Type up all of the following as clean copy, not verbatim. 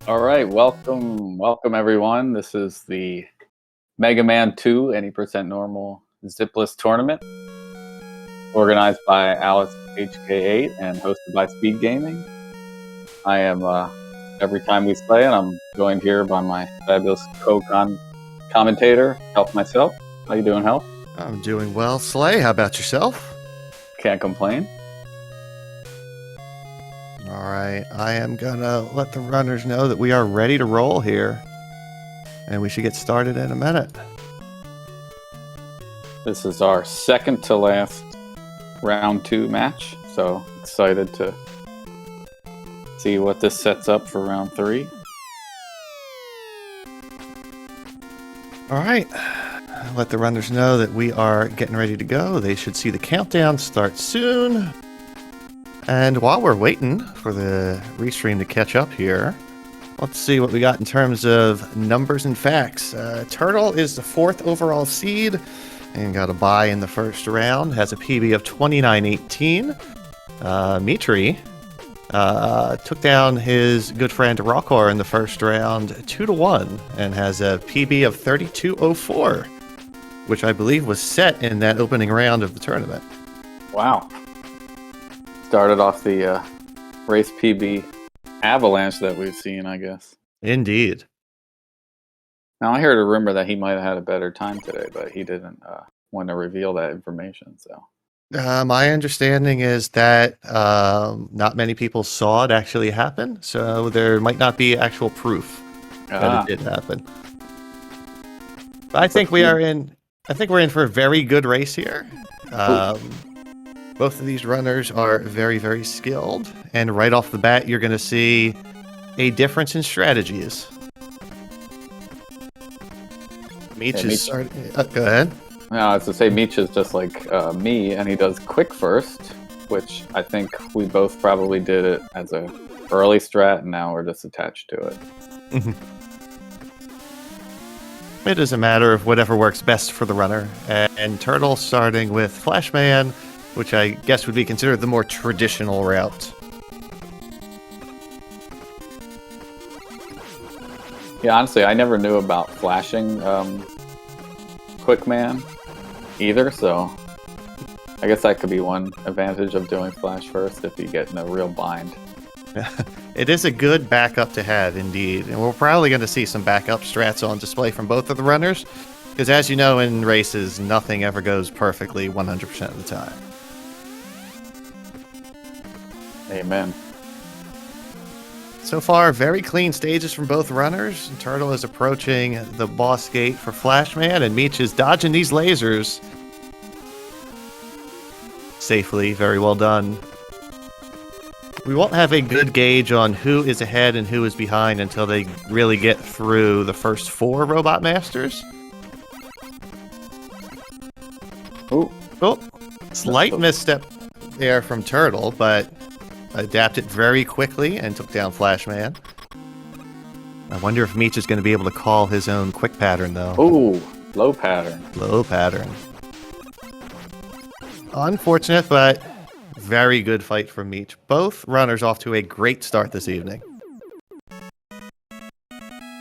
All right, welcome everyone. This is the MM2 Any Normal Zipless Tournament, organized by Alice HK8 and hosted by SpeedGaming. I am every time we play, and I'm joined here by my fabulous co-commentator, Health myself. How you doing, Health? I'm doing well, Slay. How about yourself? Can't complain. All right, I am gonna let the runners know that we are ready to roll here, and we should get started in a minute. This is our second to last round 2 match, so excited to see what this sets up for round 3. All right, let the runners know that we are getting ready to go. They should see the countdown start soon. And while we're waiting for the restream to catch up here, let's see what we got in terms of numbers and facts. Turtle is the 4th overall seed and got a bye in the first round. Has a PB of 29.18. Meechree took down his good friend Rockor in the first round 2-1 and has a PB of 32.04, which I believe was set in that opening round of the tournament. Wow. Started off the race PB avalanche that we've seen, I guess. Indeed. Now, I heard a rumor that he might have had a better time today, but he didn't want to reveal that information. So, my understanding is that not many people saw it actually happen, so there might not be actual proof that it did happen. But I think we're in for a very good race here. Both of these runners are very, very skilled, and right off the bat, you're going to see a difference in strategies. Meech is starting. Go ahead. No, I was to say Meech is just like me, and he does quick first, which I think we both probably did it as a early strat, and now we're just attached to it. It is a matter of whatever works best for the runner. And Turtle starting with Flashman, which I guess would be considered the more traditional route. Yeah, honestly, I never knew about flashing Quickman either, so I guess that could be one advantage of doing flash first if you get in a real bind. It is a good backup to have, indeed. And we're probably going to see some backup strats on display from both of the runners, because as you know, in races, nothing ever goes perfectly 100% of the time. Amen. So far, very clean stages from both runners. Turtle is approaching the boss gate for Flashman, and Meech is dodging these lasers safely. Very well done. We won't have a good gauge on who is ahead and who is behind until they really get through the first 4 Robot Masters. Oh, Slight misstep there from Turtle, but adapted very quickly and took down Flashman. I wonder if Meech is going to be able to call his own quick pattern, though. Ooh, low pattern. Low pattern. Unfortunate, but very good fight from Meech. Both runners off to a great start this evening.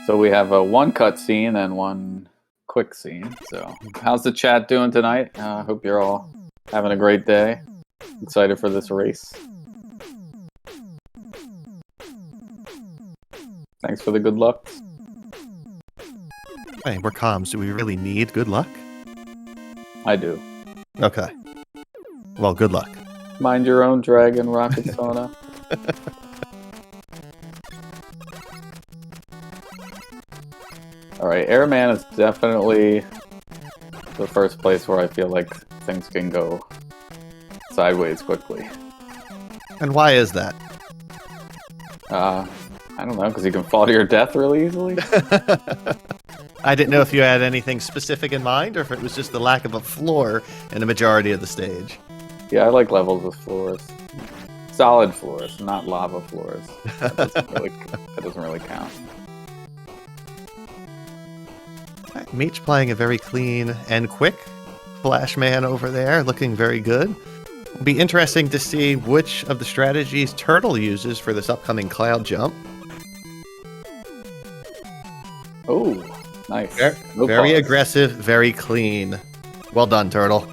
So we have a 1 cut scene and 1 quick scene. So how's the chat doing tonight? I hope you're all having a great day. Excited for this race. Thanks for the good luck. Hey, we're comms. Do we really need good luck? I do. Okay. Well, good luck. Mind your own dragon, Rocket Sauna. Alright, Airman is definitely the first place where I feel like things can go sideways quickly. And why is that? I don't know, because you can fall to your death really easily. I didn't know if you had anything specific in mind, or if it was just the lack of a floor in the majority of the stage. Yeah, I like levels with floors. Solid floors, not lava floors. That doesn't really count. Meech playing a very clean and quick Flashman over there, looking very good. It'll be interesting to see which of the strategies Turtle uses for this upcoming cloud jump. Oh, nice. No Very pause. aggressive, very clean. Well done, Turtle.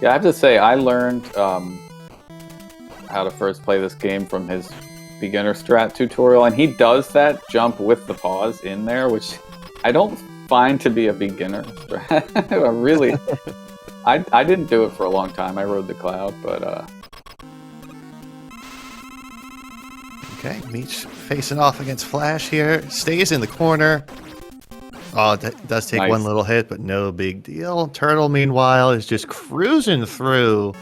Yeah, I have to say, I learned how to first play this game from his beginner strat tutorial, and he does that jump with the pause in there, which I don't find to be a beginner strat. I didn't do it for a long time. I rode the cloud, but Okay, Meech facing off against Flash here. Stays in the corner. Oh, that does take Nice. one little hit, but no big deal. Turtle, meanwhile, is just cruising through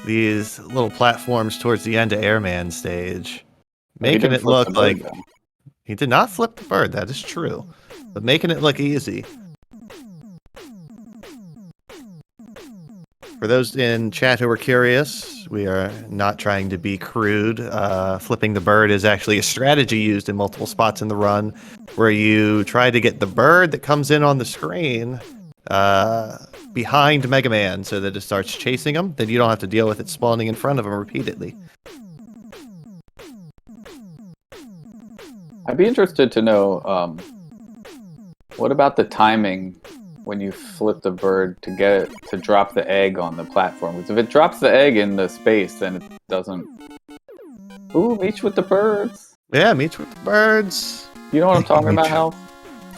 these little platforms towards the end of Airman stage. Making it look like... He did not flip the bird, that is true. But making it look easy. For those in chat who are curious, we are not trying to be crude. Flipping the bird is actually a strategy used in multiple spots in the run, where you try to get the bird that comes in on the screen behind Mega Man so that it starts chasing him. Then you don't have to deal with it spawning in front of him repeatedly. I'd be interested to know what about the timing when you flip the bird to get it to drop the egg on the platform. Because if it drops the egg in the space, then it doesn't... Ooh, Meech with the birds. Yeah, Meech with the birds. You know what I'm talking about, Hal?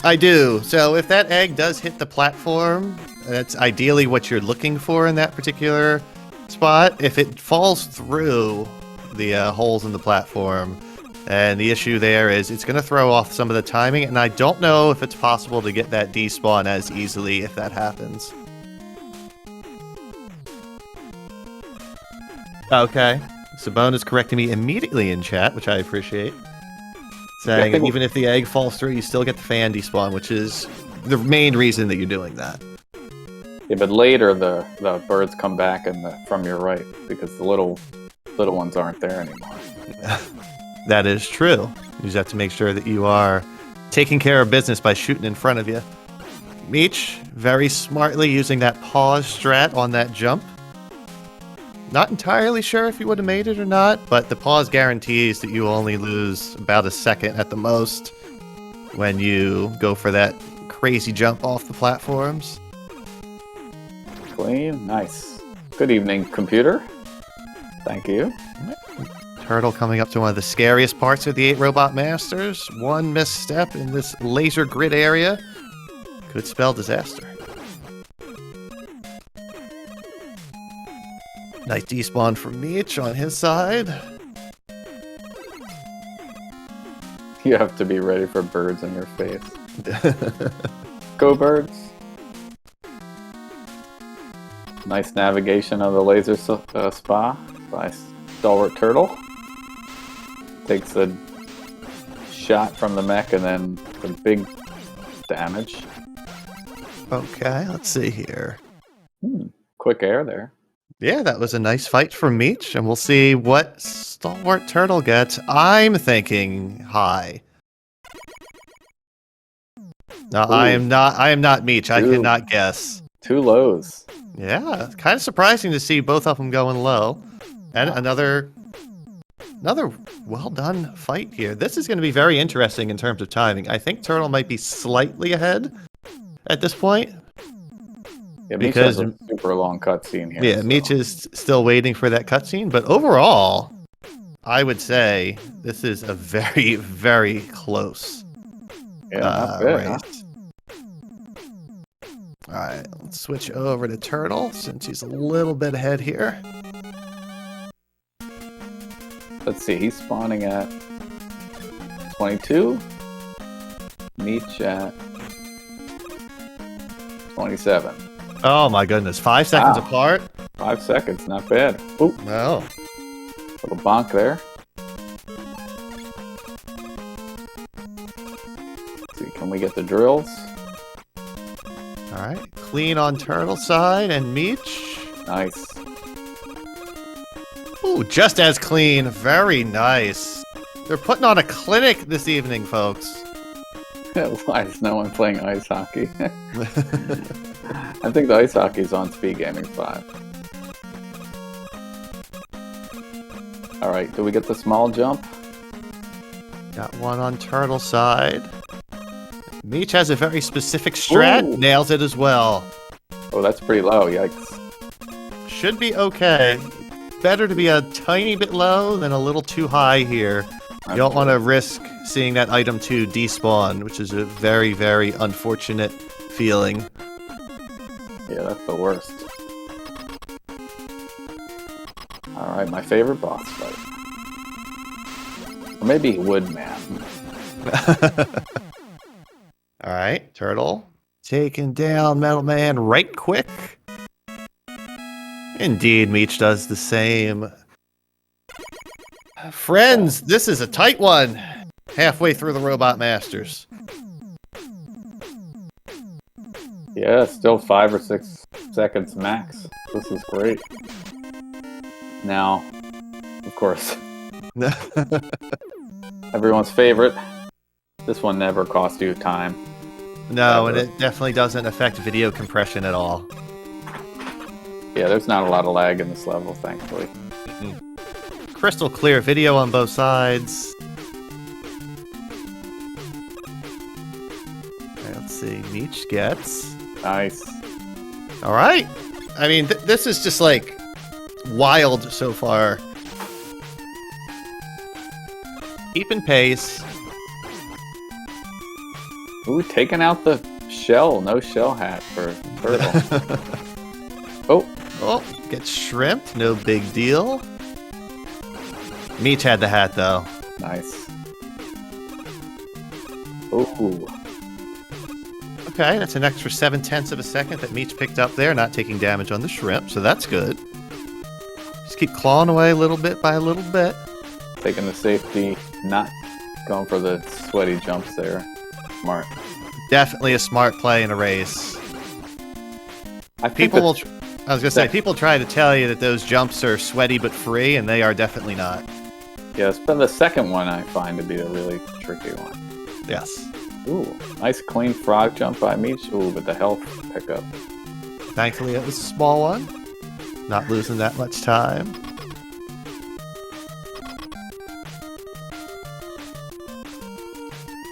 I do. So if that egg does hit the platform, that's ideally what you're looking for in that particular spot. If it falls through the holes in the platform, and the issue there is it's going to throw off some of the timing, and I don't know if it's possible to get that despawn as easily if that happens. Okay. Sabone is correcting me immediately in chat, which I appreciate. Saying that even if the egg falls through, you still get the fan despawn, which is the main reason that you're doing that. Yeah, but later the birds come back from your right because the little ones aren't there anymore. That is true. You just have to make sure that you are taking care of business by shooting in front of you. Meech, very smartly using that pause strat on that jump. Not entirely sure if you would have made it or not, but the pause guarantees that you only lose about a second at the most when you go for that crazy jump off the platforms. Clean, nice. Good evening, computer. Thank you. Turtle coming up to one of the scariest parts of the 8 Robot Masters. One misstep in this laser grid area could spell disaster. Nice despawn from Meech on his side. You have to be ready for birds in your face. Go birds. Nice navigation of the laser spa by stalwarTTurtle. Takes the shot from the mech and then the big damage. Okay, let's see here. Quick air there. Yeah, that was a nice fight from Meech, and we'll see what stalwarTTurtle gets. I'm thinking high. No, I am not Meech. I cannot guess. 2 lows. Yeah, kind of surprising to see both of them going low. And another well done fight here. This is going to be very interesting in terms of timing. I think Turtle might be slightly ahead at this point. Yeah, Meech has a super long cutscene here. Yeah, so. Meech is still waiting for that cutscene, but overall, I would say this is a very, very close race. Alright, let's switch over to Turtle since he's a little bit ahead here. Let's see, he's spawning at 22. Meech at 27. Oh my goodness, 5 seconds apart? 5 seconds, not bad. Oop. No. Little bonk there. Let's see, can we get the drills? Alright, clean on Turtle side and Meech. Nice. Ooh, just as clean. Very nice. They're putting on a clinic this evening, folks. Why is no one playing ice hockey? I think the ice hockey is on SpeedGaming 5. Alright, do we get the small jump? Got one on Turtle side. Meech has a very specific strat. Ooh. Nails it as well. Oh, that's pretty low. Yikes. Should be okay. Better to be a tiny bit low than a little too high here. You don't want to risk seeing that item 2 despawn, which is a very, very unfortunate feeling. Yeah, that's the worst. Alright, my favorite boss fight. Or maybe Woodman. Alright, Turtle. Taking down Metal Man right quick. Indeed, Meech does the same. Friends, this is a tight one. Halfway through the Robot Masters. Yeah, still 5 or 6 seconds max. This is great. Now, of course, everyone's favorite. This one never costs you time. No, and it definitely doesn't affect video compression at all. Yeah, there's not a lot of lag in this level, thankfully. Crystal clear video on both sides. Okay, let's see. Meech gets. Nice. All right. I mean, this is just like wild so far. Keeping pace. Ooh, taking out the shell. No shell hat for Turtle. Oh, gets shrimped. No big deal. Meech had the hat, though. Nice. Ooh. Okay, that's an extra 0.7 of a second that Meech picked up there, not taking damage on the shrimp, so that's good. Just keep clawing away a little bit by a little bit. Taking the safety, not going for the sweaty jumps there. Smart. Definitely a smart play in a race. I think People will... I was going to say, people try to tell you that those jumps are sweaty but free, and they are definitely not. Yes, but the second one I find to be a really tricky one. Yes. Ooh, nice clean frog jump by Meech. Ooh, but the health pickup. Thankfully, it was a small one. Not losing that much time.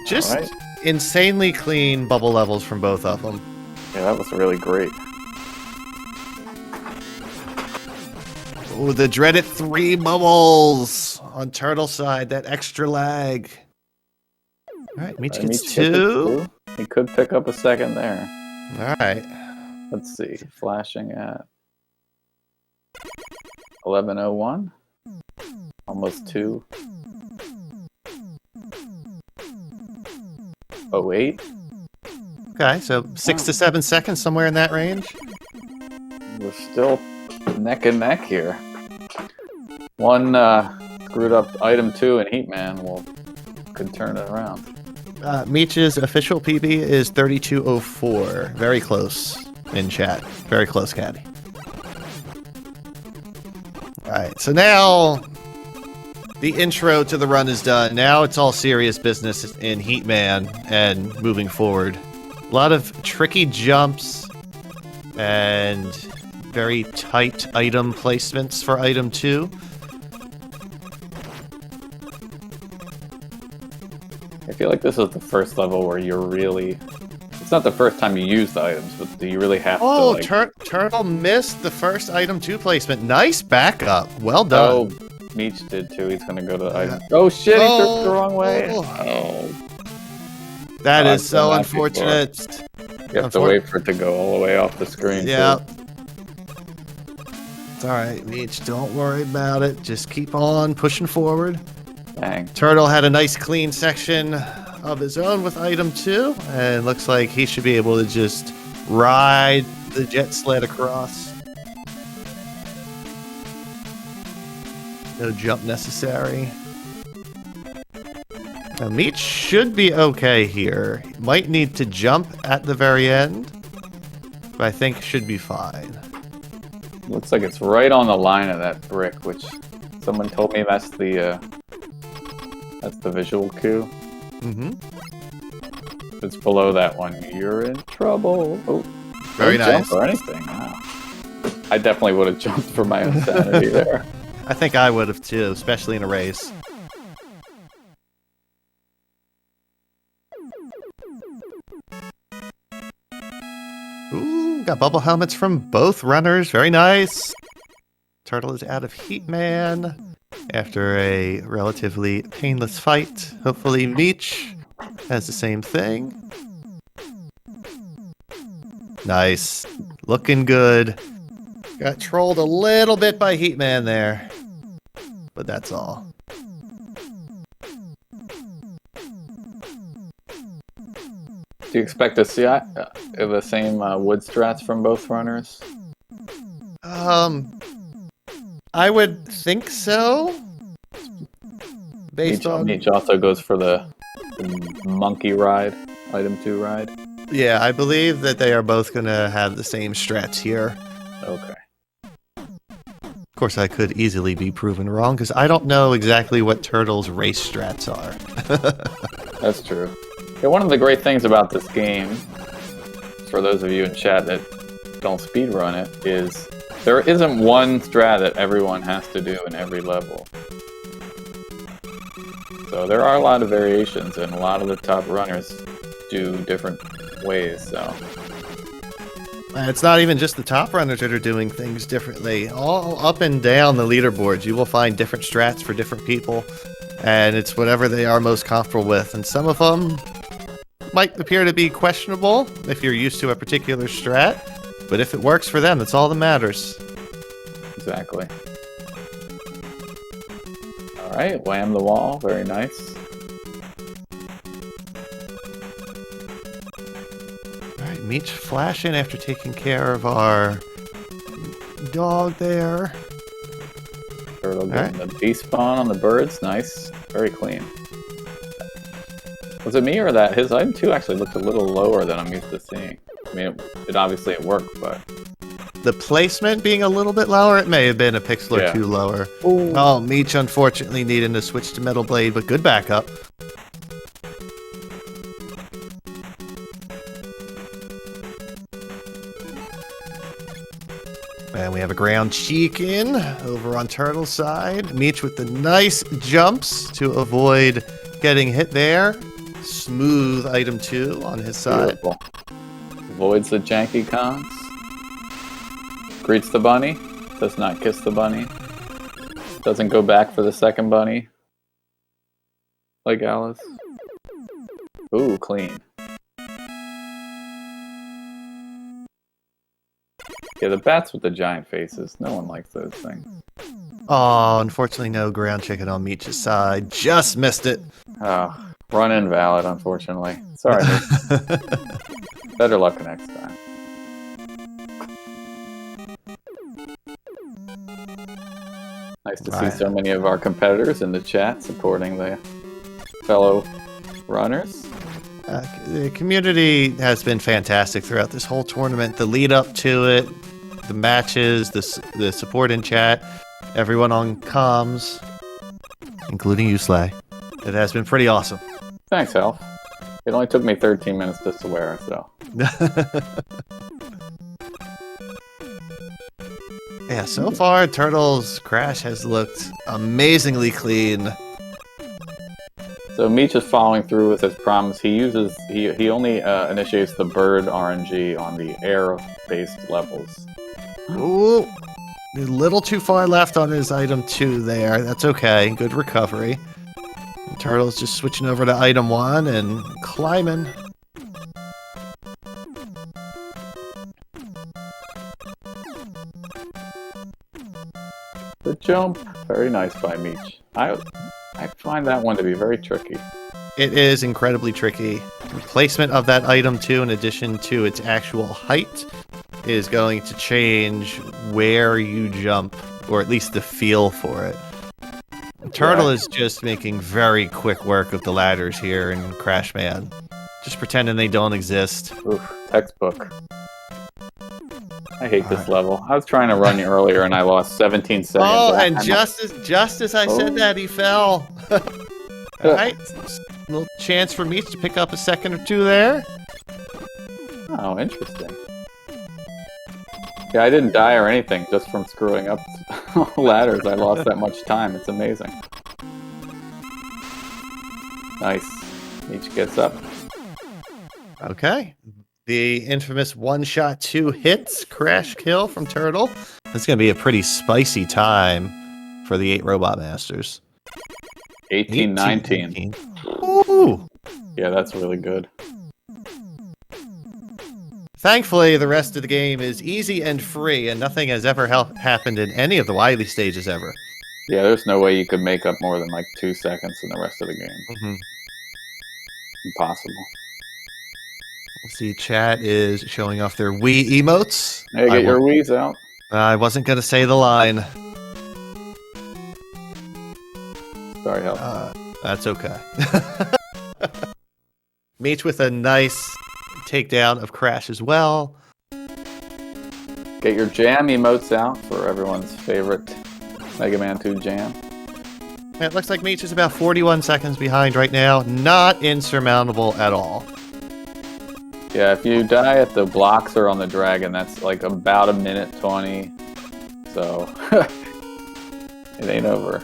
Just right. Insanely clean bubble levels from both of them. Yeah, that was really great. Oh, the dreaded 3 bubbles on Turtle side. That extra lag. All right, Meech gets 2. He could pick up a second there. All right. Let's see. Flashing at 11:01. Almost 2. 08. Okay, so 6 to 7 seconds, somewhere in that range. We're still neck and neck here. One screwed up item 2 and Heatman could turn it around. Meech's official PB is 32:04. Very close in chat. Very close, Caddy. Alright, so now the intro to the run is done. Now it's all serious business in Heatman and moving forward. A lot of tricky jumps and very tight item placements for item 2. I feel like this is the first level where you're really... It's not the first time you use the items, but do you really have to, like... Turtle missed the first item 2 placement. Nice backup. Well done. Oh, Meech did too. He's gonna go to the item. Oh shit, he took it the wrong way. Oh. That is so unfortunate. You have to wait for it to go all the way off the screen. Yeah. It's alright, Meech. Don't worry about it. Just keep on pushing forward. Dang. Turtle had a nice clean section of his own with item 2, and looks like he should be able to just ride the jet sled across. No jump necessary. Now, Meech should be okay here. He might need to jump at the very end, but I think should be fine. Looks like it's right on the line of that brick, which someone told me that's the visual cue. Mm-hmm. If it's below that one, you're in trouble. Oh, very nice. Jump or anything. Wow. I definitely would have jumped for my own sanity there. I think I would have too, especially in a race. Got bubble helmets from both runners. Very nice. Turtle is out of Heat Man after a relatively painless fight. Hopefully Meech has the same thing. Nice. Looking good. Got trolled a little bit by Heat Man there. But that's all. Do you expect to see the same wood strats from both runners? I would think so. Based on Meech also goes for the monkey ride, item 2 ride. Yeah, I believe that they are both going to have the same strats here. Okay. Of course, I could easily be proven wrong because I don't know exactly what Turtle's race strats are. That's true. Yeah, one of the great things about this game, for those of you in chat that don't speedrun it, is there isn't one strat that everyone has to do in every level. So there are a lot of variations, and a lot of the top runners do different ways, so... It's not even just the top runners that are doing things differently. All up and down the leaderboards, you will find different strats for different people, and it's whatever they are most comfortable with. And some of them might appear to be questionable if you're used to a particular strat, but if it works for them, that's all that matters. Exactly. Alright, wham the wall, very nice. Alright, Meech flashing after taking care of our dog there. Turtle getting the despawn on the birds, nice. Very clean. Was it me or that his item 2 actually looked a little lower than I'm used to seeing? I mean, it obviously it worked, but... The placement being a little bit lower, it may have been a pixel or two lower. Ooh. Oh, Meech unfortunately needing to switch to Metal Blade, but good backup. And we have a ground chicken over on Turtle's side. Meech with the nice jumps to avoid getting hit there. Smooth item 2 on his side. Beautiful. Avoids the janky cons. Greets the bunny. Does not kiss the bunny. Doesn't go back for the second bunny. Like Alice. Ooh, clean. Yeah, the bats with the giant faces. No one likes those things. Oh, unfortunately no ground chicken on Meech's side. Just missed it. Oh, run invalid, unfortunately. Sorry. Better luck next time. Nice to see so many of our competitors in the chat supporting the fellow runners. The community has been fantastic throughout this whole tournament. The lead up to it, the matches, the support in chat, everyone on comms, including you, Slay. It has been pretty awesome. Thanks, Elf. It only took me 13 minutes to swear, so... Yeah, so far, Turtle's crash has looked amazingly clean. So Meech is following through with his promise. He only initiates the bird RNG on the air-based levels. Ooh, a little too far left on his item 2 there. That's okay. Good recovery. And Turtle's just switching over to item 1 and climbing. The jump, very nice by Meech. I find that one to be very tricky. It is incredibly tricky. The placement of that item 2, in addition to its actual height, is going to change where you jump, or at least the feel for it. Turtle is just making very quick work of the ladders here in Crash Man. Just pretending they don't exist. Oof, textbook. I hate this level. I was trying to run earlier and I lost 17 seconds. Oh, and just as I said that, he fell. Alright, little chance for Meech to pick up a second or two there. Oh, interesting. Yeah, I didn't die or anything just from screwing up ladders. I lost that much time. It's amazing. Nice. Meech gets up. Okay. The infamous one-shot, two hits crash kill from Turtle. It's going to be a pretty spicy time for the 8 Robot Masters. 18-19. Ooh. Yeah, that's really good. Thankfully, the rest of the game is easy and free, and nothing has ever happened in any of the Wily stages ever. Yeah, there's no way you could make up more than like 2 seconds in the rest of the game. Mm-hmm. Impossible. Let's see, chat is showing off their Wii emotes. Hey, get your Wii's out. I wasn't going to say the line. Sorry, help. That's okay. Meech with a nice takedown of Crash as well. Get your jam emotes out for everyone's favorite Mega Man 2 jam. It looks like Meech is about 41 seconds behind right now. Not insurmountable at all. Yeah, if you die at the blocks or on the dragon, that's like about 1:20. So, it ain't over.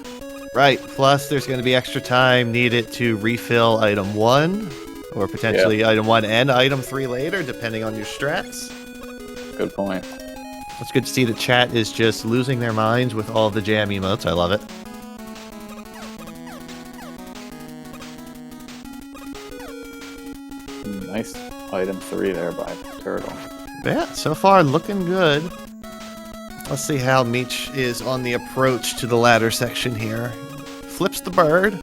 Right, plus there's going to be extra time needed to refill item 1, or potentially item 1 and item 3 later, depending on your strats. Good point. It's good to see the chat is just losing their minds with all the jam emotes. I love it. Nice item 3 there by Turtle. Yeah, so far looking good. Let's see how Meech is on the approach to the ladder section here. Flips the bird.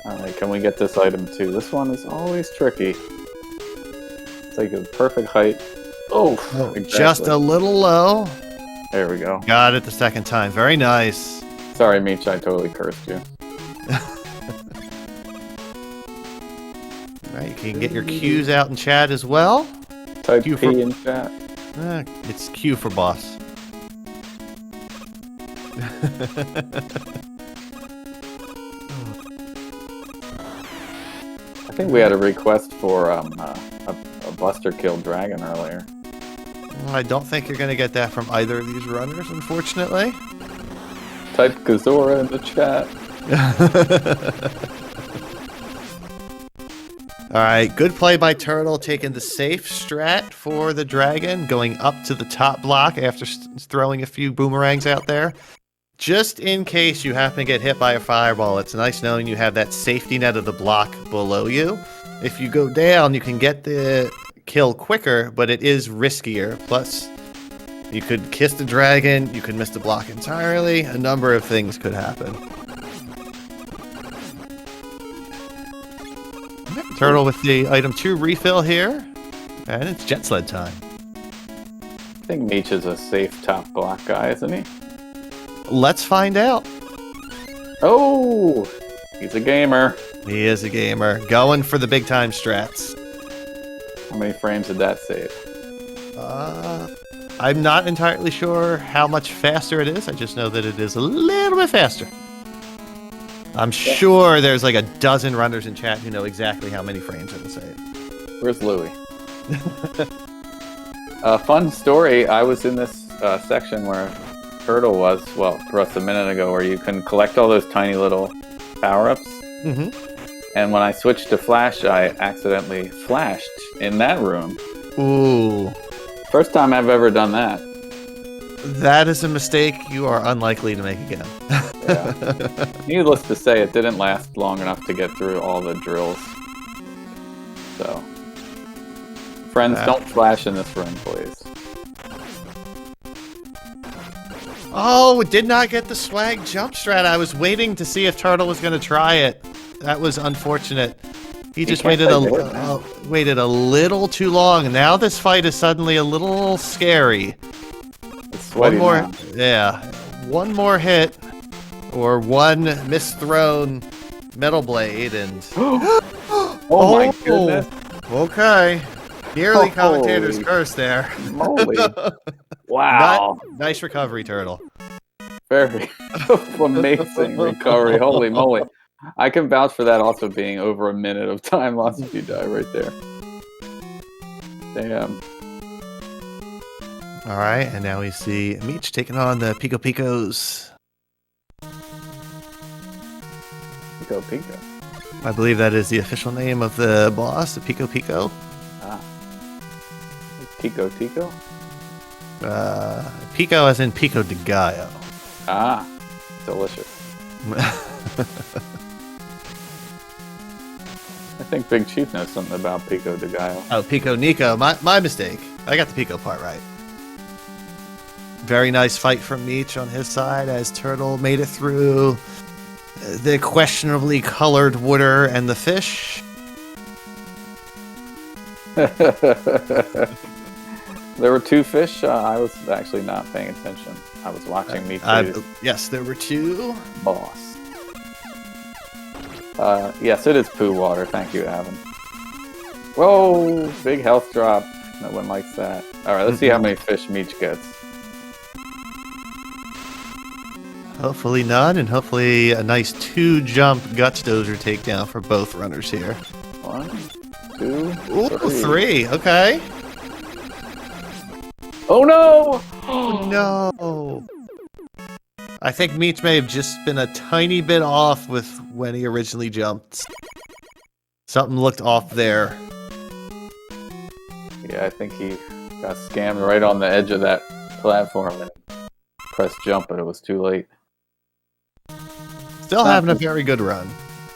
Alright, can we get this item 2? This one is always tricky. It's like a perfect height. Oh, exactly. Just a little low. There we go. Got it the second time. Very nice. Sorry, Meech, I totally cursed you. Right, you can get your Qs out in chat as well. Type Q P in chat. It's Q for boss. I think we had a request for a Buster killed dragon earlier. I don't think you're going to get that from either of these runners, unfortunately. Type Gazora in the chat. Alright, good play by Turtle, taking the safe strat for the dragon, going up to the top block after throwing a few boomerangs out there. Just in case you happen to get hit by a fireball, it's nice knowing you have that safety net of the block below you. If you go down, you can get the kill quicker, but it is riskier. Plus, you could kiss the dragon, you could miss the block entirely, a number of things could happen. Turtle with the item 2 refill here, and it's jet sled time. I think Meech is a safe top block guy, isn't he? Let's find out. Oh, he's a gamer. He is a gamer, going for the big time strats. How many frames did that save? I'm not entirely sure how much faster it is. I just know that it is a little bit faster. I'm sure there's like a dozen runners in chat who know exactly how many frames it'll save. Where's Louie? Fun story. I was in this section where Turtle was, well, for us a minute ago, where you can collect all those tiny little power-ups. Mm-hmm. And when I switched to Flash, I accidentally flashed in that room. Ooh. First time I've ever done that. That is a mistake you are unlikely to make again. Yeah. Needless to say, it didn't last long enough to get through all the drills. So, friends, don't flash in this room, please. Oh, did not get the swag jump strat. I was waiting to see if Turtle was going to try it. That was unfortunate. He just waited a little too long. Now this fight is suddenly a little scary. One more hit, or one misthrown metal blade, and oh my goodness! Okay, nearly commentator's curse there. Moly! Wow! Nice recovery, Turtle. Very amazing recovery. Holy moly! I can vouch for that also being over a minute of time lost if you die right there. Damn. All right, and now we see Meech taking on the Pico Picos. Pico Pico. I believe that is the official name of the boss, the Pico Pico. Pico Tico? Pico as in Pico de Gallo. Ah, delicious. I think Big Chief knows something about Pico de Gallo. Oh, Pico Nico. My mistake. I got the Pico part right. Very nice fight from Meech on his side as Turtle made it through the questionably colored water and the fish. There were 2 fish. I was actually not paying attention. I was watching Meechree. Yes, there were 2. Boss. Yes, it is poo water. Thank you, Evan. Whoa! Big health drop. No one likes that. Alright, let's see how many fish Meech gets. Hopefully none, and hopefully a nice 2-jump Guts Dozer takedown for both runners here. 1, 2, Ooh, 3. Okay. Oh no! Oh, no. I think Meech may have just been a tiny bit off with when he originally jumped. Something looked off there. Yeah, I think he got scammed right on the edge of that platform and pressed jump, but it was too late. Still having a very good run.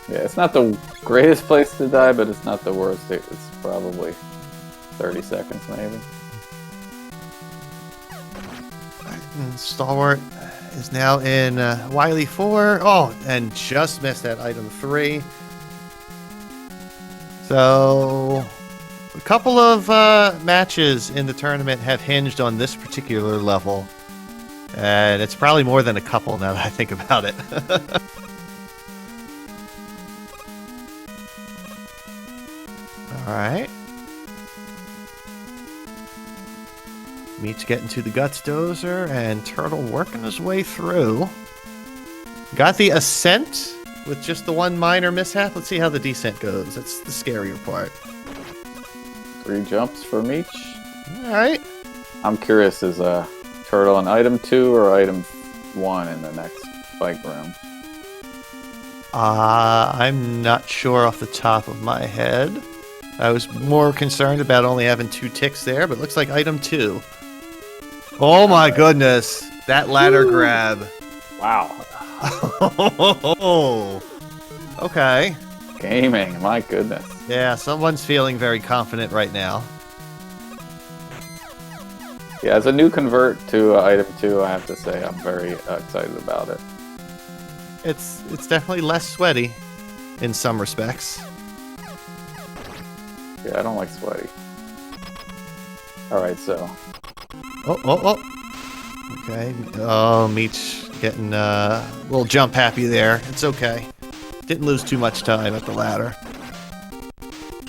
Yeah, it's not the greatest place to die, but it's not the worst. It's probably 30 seconds, maybe. And Stalwart is now in Wily 4. Oh, and just missed that item 3. So, a couple of matches in the tournament have hinged on this particular level. And it's probably more than a couple now that I think about it. Alright. Meech getting to the Guts Dozer, and Turtle working his way through. Got the ascent with just the one minor mishap. Let's see how the descent goes. That's the scarier part. 3 jumps for Meech. Alright. I'm curious, is Turtle an item 2 or item 1 in the next bike room? I'm not sure off the top of my head. I was more concerned about only having 2 ticks there, but it looks like item 2. Oh my goodness. That ladder grab. Wow. Okay. Gaming, my goodness. Yeah, someone's feeling very confident right now. Yeah, as a new convert to item 2, I have to say I'm very excited about it. It's definitely less sweaty in some respects. Yeah, I don't like sweaty. Alright, so. Oh. Okay. Oh, Meech getting a little jump happy there. It's okay. Didn't lose too much time at the ladder.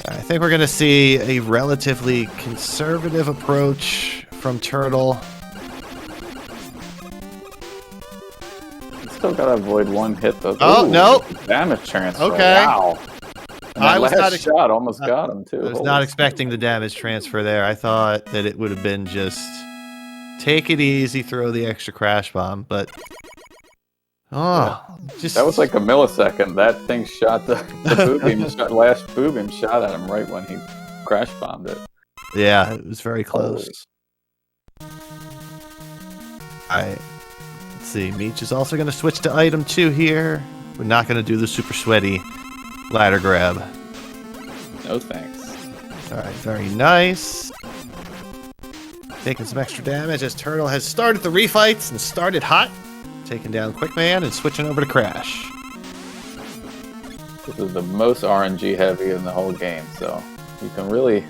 I think we're going to see a relatively conservative approach from Turtle. Still gotta avoid 1 hit though. Oh, ooh, no. Damage transfer. Okay. Wow. And I that was last not shot almost got him too. I was Holy not expecting the damage transfer there. I thought that it would have been just take it easy, throw the extra crash bomb, but just that was like a millisecond. That thing shot the boo beam, last boo beam shot at him right when he crash bombed it. Yeah, it was very close. Alright. Let's see. Meech is also going to switch to item 2 here. We're not going to do the super sweaty ladder grab. No thanks. Alright, very nice. Taking some extra damage as Turtle has started the refights and started hot. Taking down Quickman and switching over to Crash. This is the most RNG heavy in the whole game, so you can really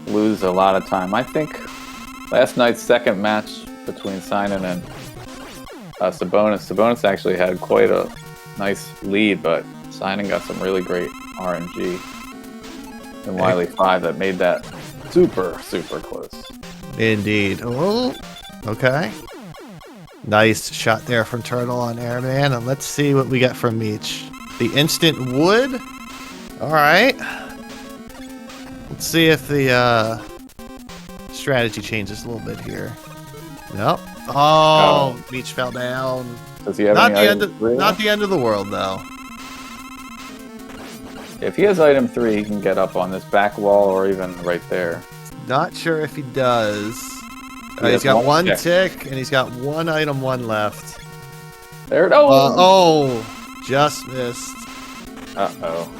lose a lot of time. I think last night's second match between Sinan and Sabonis actually had quite a nice lead, but Sinan got some really great RNG in Wily 5 that made that super close. Indeed. Oh, okay. Nice shot there from Turtle on Airman, and let's see what we get from Meech. The instant wood. All right. Let's see if the strategy changes a little bit here. Nope. Oh, Meech fell down. Does he have not any not the end of the world, though. If he has item 3, he can get up on this back wall or even right there. Not sure if he does. He He's has got one tick. tick, and he's got one item one left. There it oh! Just missed. Uh-oh.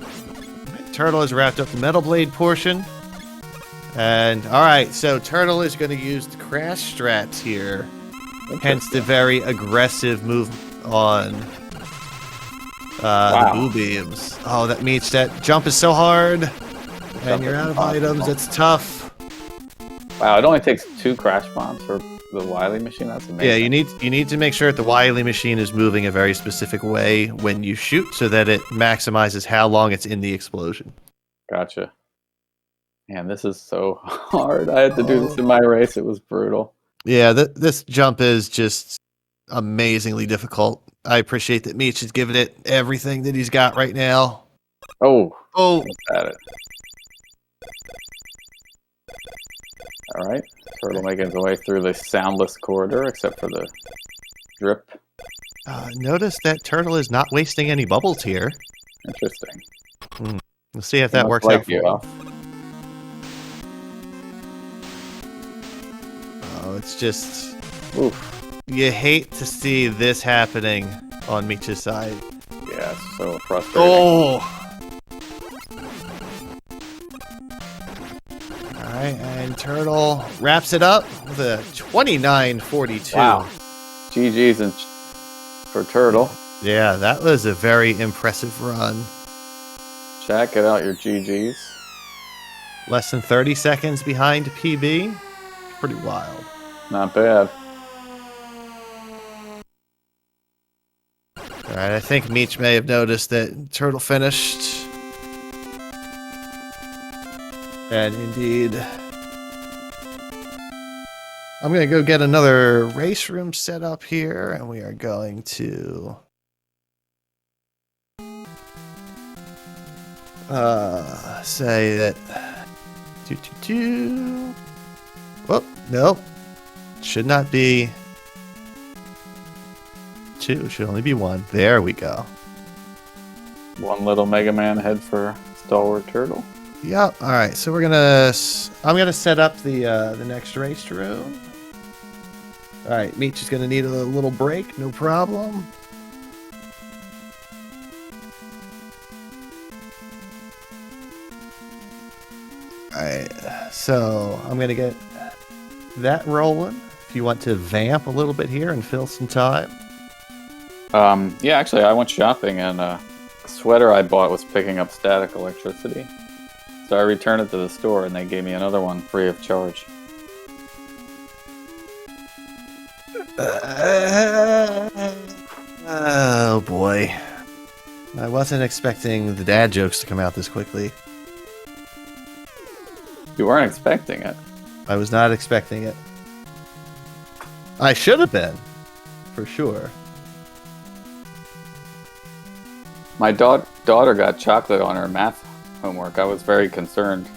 Turtle has wrapped up the metal blade portion. And, alright, so Turtle is going to use the crash strats here. Hence the very aggressive move on the boo beams. Oh, that means that jump is so hard. And you're out of items. It's tough. Wow, it only takes 2 crash bombs for the Wily machine. That's amazing. Yeah, you need to make sure that the Wily machine is moving a very specific way when you shoot so that it maximizes how long it's in the explosion. Gotcha. Man, this is so hard. I had to do this in my race. It was brutal. Yeah, this jump is just amazingly difficult. I appreciate that Meech is giving it everything that he's got right now. Oh. Oh. At it. All right. Turtle making his way through the soundless corridor, except for the drip. Notice that Turtle is not wasting any bubbles here. Interesting. Let's see if that works out for you. Oh, it's just... Oof. You hate to see this happening on Meech's side. Yeah, it's so frustrating. Oh! Alright, and Turtle wraps it up with a 29-42. Wow. GG's for Turtle. Yeah, that was a very impressive run. Chat, get out your GG's. Less than 30 seconds behind PB. Pretty wild. Not bad. Alright, I think Meech may have noticed that Turtle finished. And indeed. I'm going to go get another race room set up here, and we are going to say that Whoop, nope. Should not be 2, should only be 1. There we go. One little Mega Man head for stalwarTTurtle. Yep. All right. So we're gonna. I'm gonna set up the next race room. All right. Meech is gonna need a little break. No problem. All right. So I'm gonna get that rolling. If you want to vamp a little bit here and fill some time. Yeah. Actually, I went shopping and the sweater I bought was picking up static electricity. So I returned it to the store, and they gave me another one free of charge. Oh boy. I wasn't expecting the dad jokes to come out this quickly. You weren't expecting it. I was not expecting it. I should have been, for sure. My daughter got chocolate on her math homework. I was very concerned.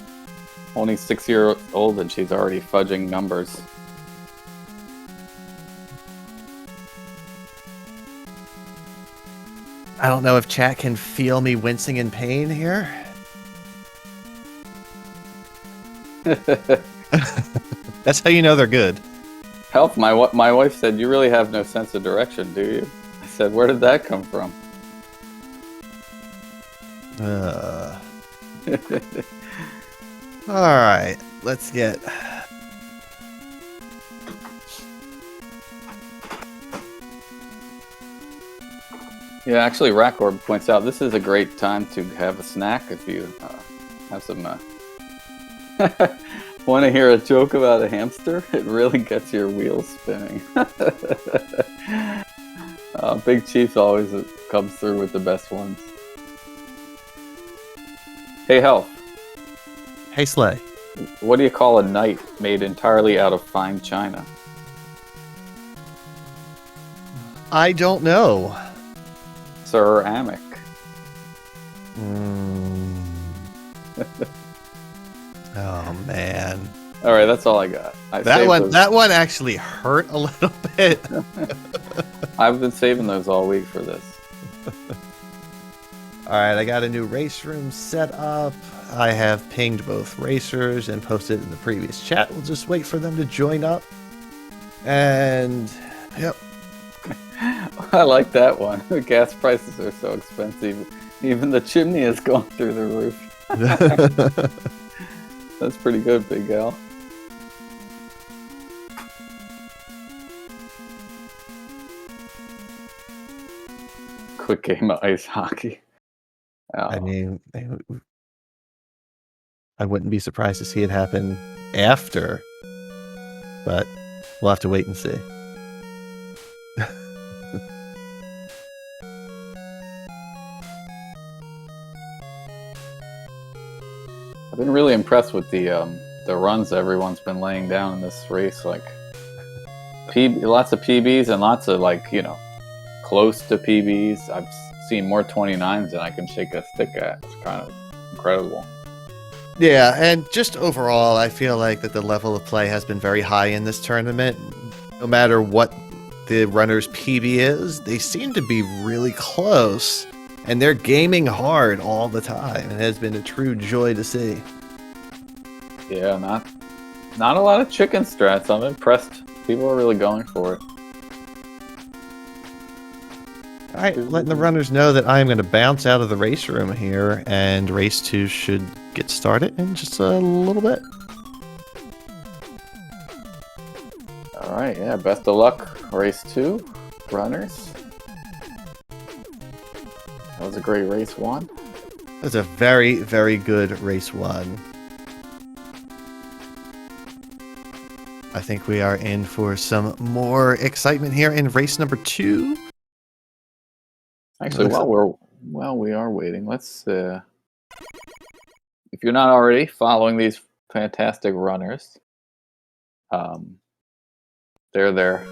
Only 6 years old and she's already fudging numbers. I don't know if chat can feel me wincing in pain here. That's how you know they're good. Help, my wife said, "You really have no sense of direction, do you?" I said, "Where did that come from?" Alright, let's get... Yeah, actually, Rackorb points out this is a great time to have a snack if you have some... Want to hear a joke about a hamster? It really gets your wheels spinning. Big Chief always comes through with the best ones. Hey, Health. Hey, Slay. What do you call a knight made entirely out of fine china? I don't know. Ceramic. Oh, man. All right, that's all I got. That one actually hurt a little bit. I've been saving those all week for this. All right, I got a new race room set up. I have pinged both racers and posted in the previous chat. We'll just wait for them to join up. And, yep. I like that one. The gas prices are so expensive. Even the chimney is going through the roof. That's pretty good, Big Al. Quick game of ice hockey. Oh. I mean, I wouldn't be surprised to see it happen after, but we'll have to wait and see. I've been really impressed with the runs everyone's been laying down in this race. Like, lots of PBs and lots of, like, you know, close to PBs. I've seen more 29s than I can shake a stick at. It's kind of incredible. Yeah, and just overall, I feel like that the level of play has been very high in this tournament. No matter what the runner's PB is, they seem to be really close, and they're gaming hard all the time. It has been a true joy to see. Yeah, not a lot of chicken strats. I'm impressed. People are really going for it. All right, letting the runners know that I am going to bounce out of the race room here, and race 2 should get started in just a little bit. All right, yeah, best of luck, race 2, runners. That was a great race 1. That was a very, very good race 1. I think we are in for some more excitement here in race number 2. Actually, while we are waiting, let's if you're not already following these fantastic runners, there are their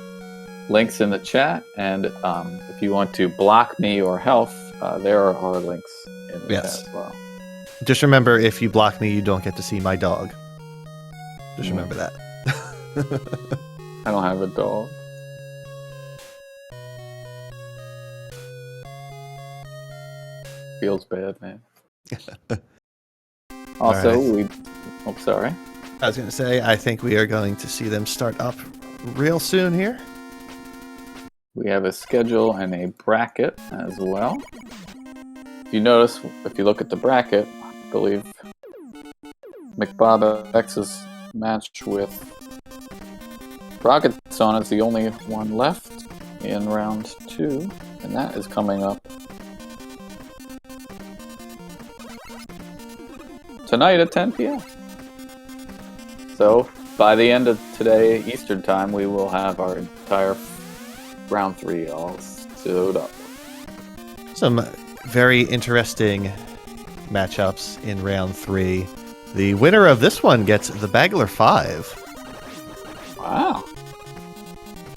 links in the chat, and if you want to block me or health, there are our links in the chat as well. Just remember, if you block me, you don't get to see my dog. Just remember that. I don't have a dog. Feels bad, man. Also, sorry. I was going to say, I think we are going to see them start up real soon here. We have a schedule and a bracket as well. If you notice, if you look at the bracket, I believe McBob X's match with Rocketson is the only one left in round 2, and that is coming up tonight at 10 p.m. So, by the end of today, Eastern Time, we will have our entire round 3 all stood up. Some very interesting matchups in round 3. The winner of this one gets the Bagler 5. Wow.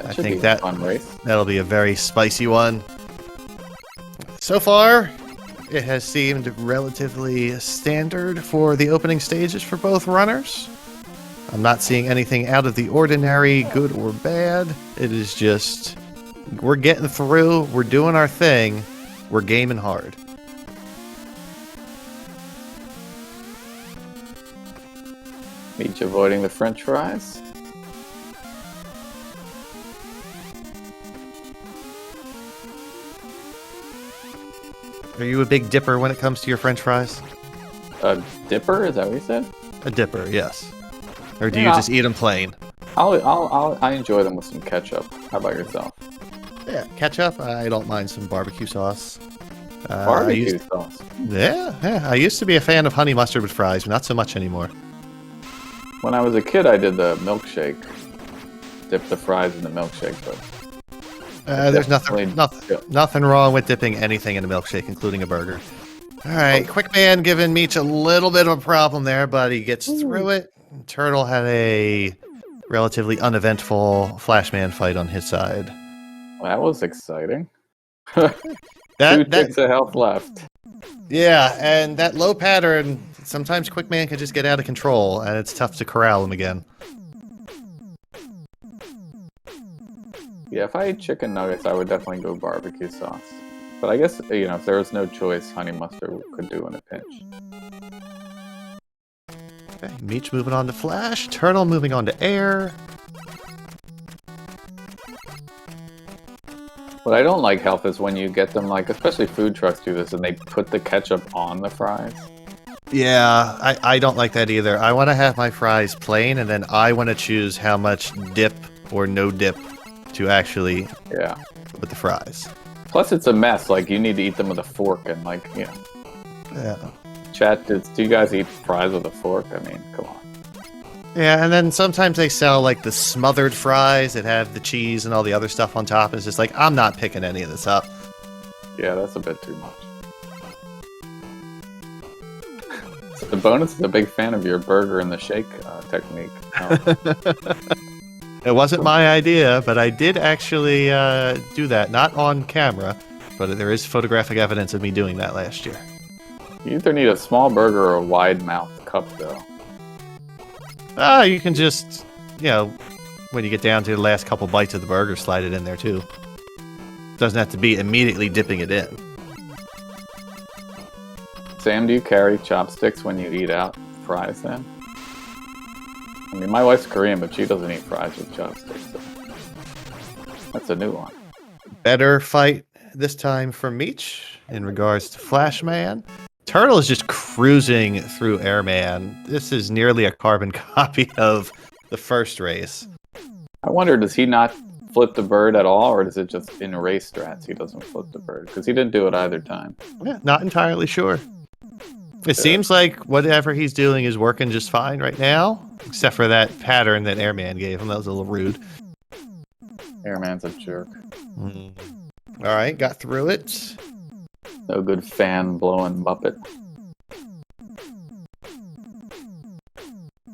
I think that fun race. That'll be a very spicy one. So far, it has seemed relatively standard for the opening stages for both runners. I'm not seeing anything out of the ordinary, good or bad. It is just, we're getting through, we're doing our thing, we're gaming hard. Meech avoiding the french fries. Are you a big dipper when it comes to your french fries? A dipper? Is that what you said? A dipper, yes. Or do you just eat them plain? I enjoy them with some ketchup. How about yourself? Yeah, ketchup. I don't mind some barbecue sauce. Barbecue sauce? Yeah. I used to be a fan of honey mustard with fries, but not so much anymore. When I was a kid, I did the milkshake. Dip the fries in the milkshake, but... there's nothing wrong with dipping anything in a milkshake, including a burger. All right, Quick Man giving Meech a little bit of a problem there, but he gets through it. Turtle had a relatively uneventful Flashman fight on his side. Well, that was exciting. Two ticks of health left. Yeah, and that low pattern, sometimes Quick Man can just get out of control, and it's tough to corral him again. Yeah, if I ate chicken nuggets, I would definitely go barbecue sauce. But I guess, you know, if there was no choice, honey mustard could do in a pinch. Okay, Meech moving on to Flash. Turtle moving on to Air. What I don't like, Health, is when you get them, like, especially food trucks do this, and they put the ketchup on the fries. Yeah, I don't like that either. I want to have my fries plain, and then I want to choose how much dip or no dip to actually put with the fries. Plus, it's a mess. Like, you need to eat them with a fork, and, like, you know. Yeah. Chat, do you guys eat fries with a fork? I mean, come on. Yeah, and then sometimes they sell, like, the smothered fries that have the cheese and all the other stuff on top. It's just like, I'm not picking any of this up. Yeah, that's a bit too much. So the bonus is a big fan of your burger and the shake technique. It wasn't my idea, but I did actually do that. Not on camera, but there is photographic evidence of me doing that last year. You either need a small burger or a wide mouth cup, though. You can just, you know, when you get down to the last couple bites of the burger, slide it in there too. Doesn't have to be immediately dipping it in. Sam, do you carry chopsticks when you eat out fries then? I mean, my wife's Korean, but she doesn't eat fries with chopsticks. So that's a new one. Better fight this time for Meech in regards to Flashman. Turtle is just cruising through Airman. This is nearly a carbon copy of the first race. I wonder, does he not flip the bird at all, or is it just in race strats he doesn't flip the bird? Because he didn't do it either time. Yeah, not entirely sure. It seems like whatever he's doing is working just fine right now, except for that pattern that Airman gave him. That was a little rude. Airman's a jerk. All right, got through it. No good fan blowing Muppet.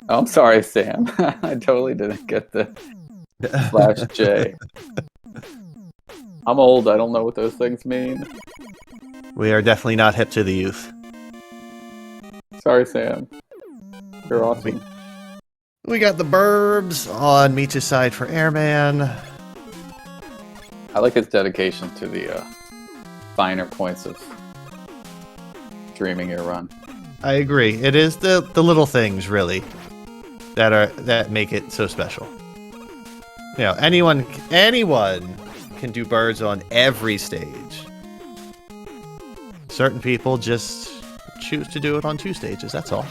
Oh, I'm sorry, Sam. I totally didn't get the slash J. I'm old. I don't know what those things mean. We are definitely not hip to the youth. Sorry, Sam. You're awesome. We got the burbs on Meech's side for Airman. I like his dedication to the finer points of dreaming your run. I agree. It is the little things really that make it so special. You know, anyone can do birds on every stage. Certain people just choose to do it on 2 stages, that's all.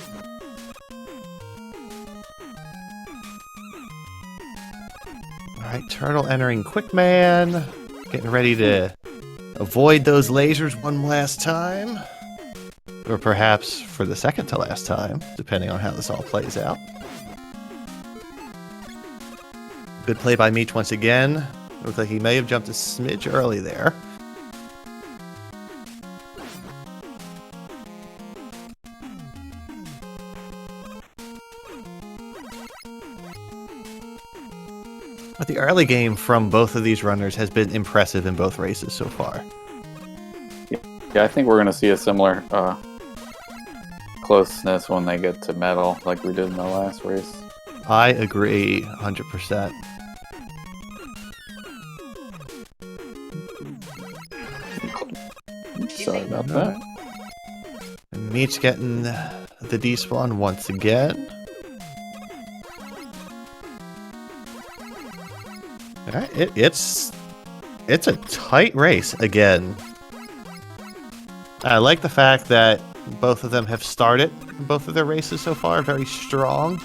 Alright, Turtle entering Quickman. Getting ready to avoid those lasers one last time. Or perhaps for the second to last time, depending on how this all plays out. Good play by Meech once again. Looks like he may have jumped a smidge early there. But the early game from both of these runners has been impressive in both races so far. Yeah, I think we're going to see a similar closeness when they get to metal, like we did in the last race. I agree 100%. Sorry about that. And Meech getting the despawn once again. Alright, it's a tight race again. I like the fact that both of them have started both of their races so far very strong.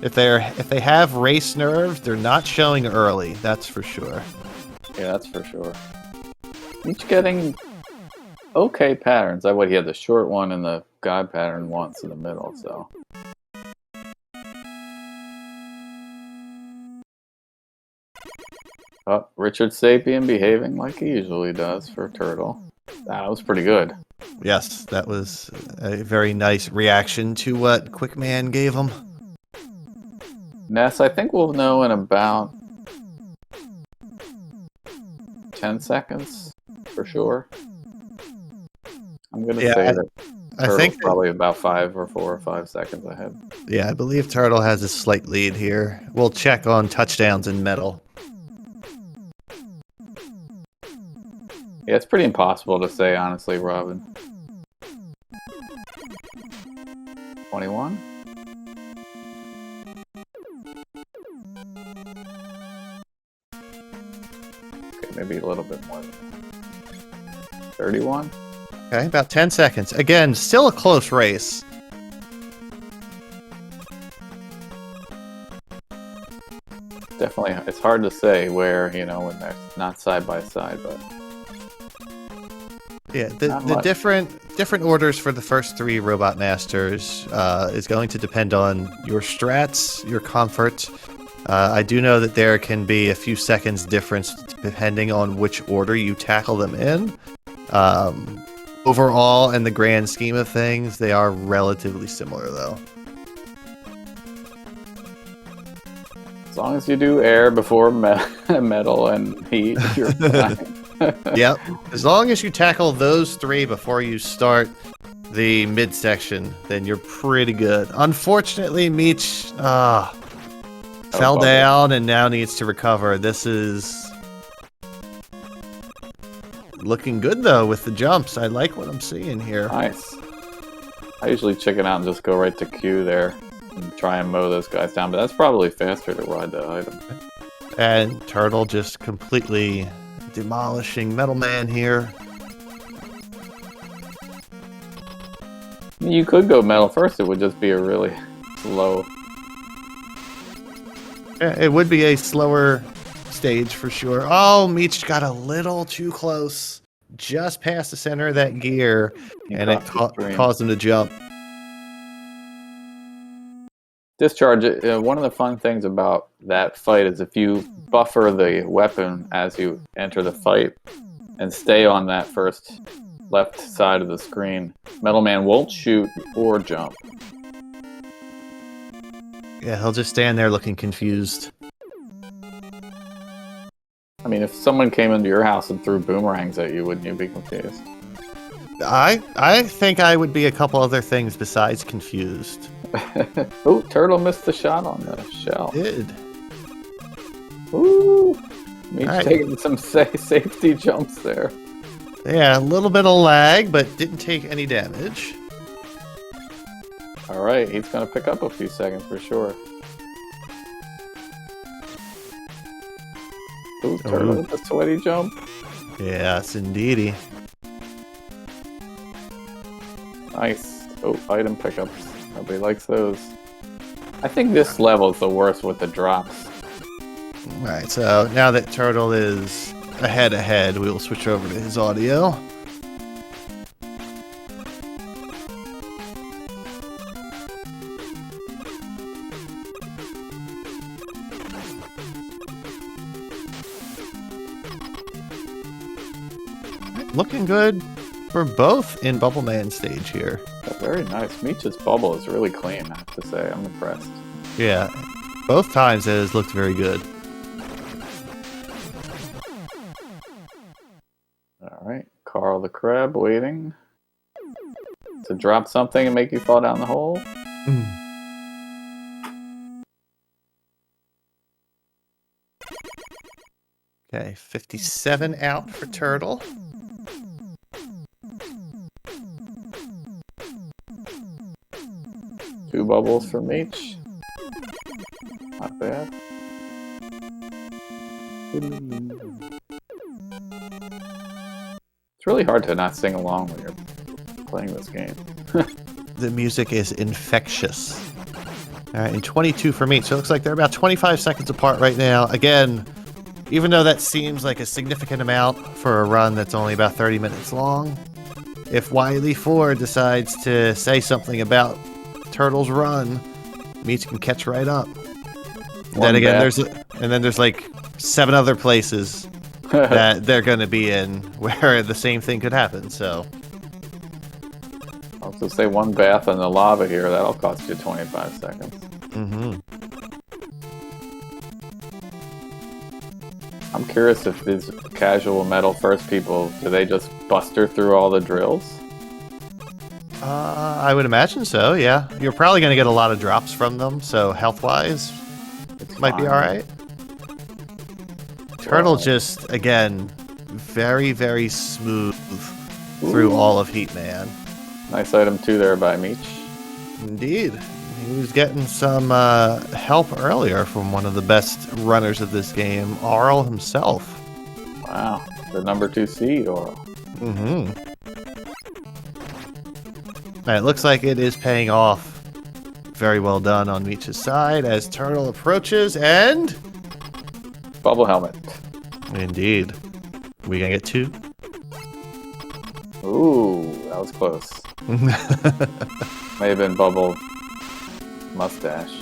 If they have race nerves, they're not showing early, that's for sure. Yeah, that's for sure. Each getting okay patterns. He had the short one and the guide pattern once in the middle, so. Oh, Richard Sapien behaving like he usually does for Turtle. That was pretty good. Yes, that was a very nice reaction to what Quickman gave him. Ness, I think we'll know in about 10 seconds for sure. I'm going to say that Turtle's probably about 4 or 5 seconds ahead. Yeah, I believe Turtle has a slight lead here. We'll check on touchdowns in metal. Yeah, it's pretty impossible to say, honestly, Robin. 21? Okay, maybe a little bit more than that. 31? Okay, about 10 seconds. Again, still a close race. Definitely, it's hard to say where, you know, when they're not side by side, but Yeah, the different orders for the first 3 Robot Masters is going to depend on your strats, your comfort. I do know that there can be a few seconds difference depending on which order you tackle them in. Overall, in the grand scheme of things, they are relatively similar, though. as long as you do air before metal and heat, you're fine. Yep. As long as you tackle those 3 before you start the midsection, then you're pretty good. Unfortunately, Meech fell down and now needs to recover. This is looking good, though, with the jumps. I like what I'm seeing here. Nice. I usually chicken out and just go right to Q there and try and mow those guys down, but that's probably faster to ride the item. And Turtle just completely demolishing Metal Man here. You could go metal first, it would just be a really slow. Yeah, it would be a slower stage for sure. Oh, Meech got a little too close. Just past the center of that gear, and it caused him to jump. Discharge, one of the fun things about that fight is if you buffer the weapon as you enter the fight and stay on that first left side of the screen, Metal Man won't shoot or jump. Yeah, he'll just stand there looking confused. I mean, if someone came into your house and threw boomerangs at you, wouldn't you be confused? I think I would be a couple other things besides confused. Oh, Turtle missed the shot on the shell. Did. Ooh, Meech Right. taking some safety jumps there. Yeah, a little bit of lag, but didn't take any damage. All right, he's going to pick up a few seconds for sure. Ooh, Turtle with a sweaty jump. Yes, indeedy. Nice. Oh, item pickups. Nobody likes those. I think this level is the worst with the drops. Alright, so now that Turtle is ahead, we will switch over to his audio. Looking good for both in Bubble Man stage here. Very nice. Meech's bubble is really clean, I have to say. I'm impressed. Yeah, both times it has looked very good. Alright, Carl the Crab waiting to drop something and make you fall down the hole. Okay, 57 out for Turtle. Two bubbles for Meech. Not bad. It's really hard to not sing along when you're playing this game. The music is infectious. All right, and 22 for Meech. So it looks like they're about 25 seconds apart right now. Again, even though that seems like a significant amount for a run that's only about 30 minutes long, if Wily 4 decides to say something about Turtle's run, Meech can catch right up. Then again, there's like 7 other places that they're going to be in where the same thing could happen. So I'll just say one bath in the lava here. That'll cost you 25 seconds. I'm curious if these casual metal first people, do they just buster through all the drills? I would imagine so, yeah. You're probably going to get a lot of drops from them, so health-wise, it might be all right. Turtle just, again, very, very smooth through all of Heat Man. Nice item 2 there by Meech. Indeed. He was getting some help earlier from one of the best runners of this game, Arl himself. Wow. The number 2 seed, Arl. Mm-hmm. It looks like it is paying off. Very well done on Meech's side as Turtle approaches and... Bubble helmet. Indeed. We gonna get 2? Ooh, that was close. May have been Bubble mustache.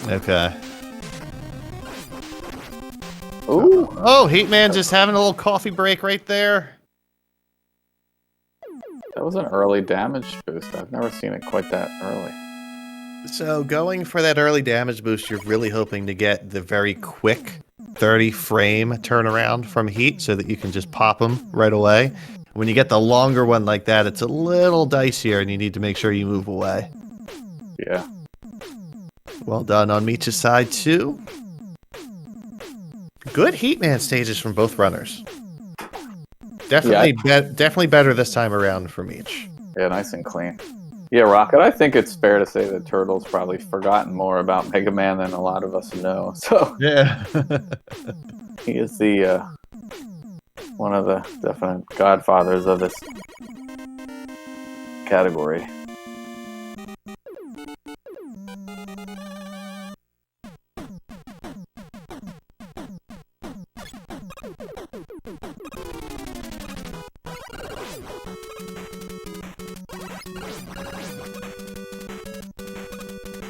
Okay. Ooh. Oh, Heat Man just having a little coffee break right there. That was an early damage boost. I've never seen it quite that early. So going for that early damage boost, you're really hoping to get the very quick 30 frame turnaround from Heat so that you can just pop them right away. When you get the longer one like that, it's a little dicier and you need to make sure you move away. Yeah. Well done on Meech's side too. Good Heat Man stages from both runners. Definitely, definitely better this time around for Meech. Yeah, nice and clean. Yeah, Rocket, I think it's fair to say that Turtle's probably forgotten more about Mega Man than a lot of us know. So yeah, he is the one of the definite godfathers of this category.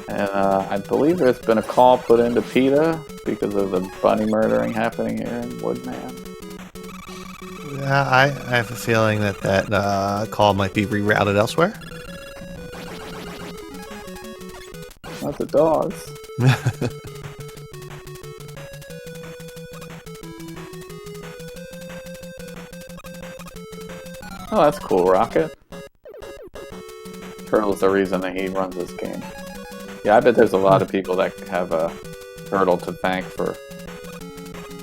And I believe there's been a call put into PETA because of the bunny murdering happening here in Woodman. Yeah, I have a feeling that that call might be rerouted elsewhere. Not the dogs. Oh, that's cool, Rocket. Turtle's the reason that he runs this game. Yeah, I bet there's a lot of people that have a Turtle to thank for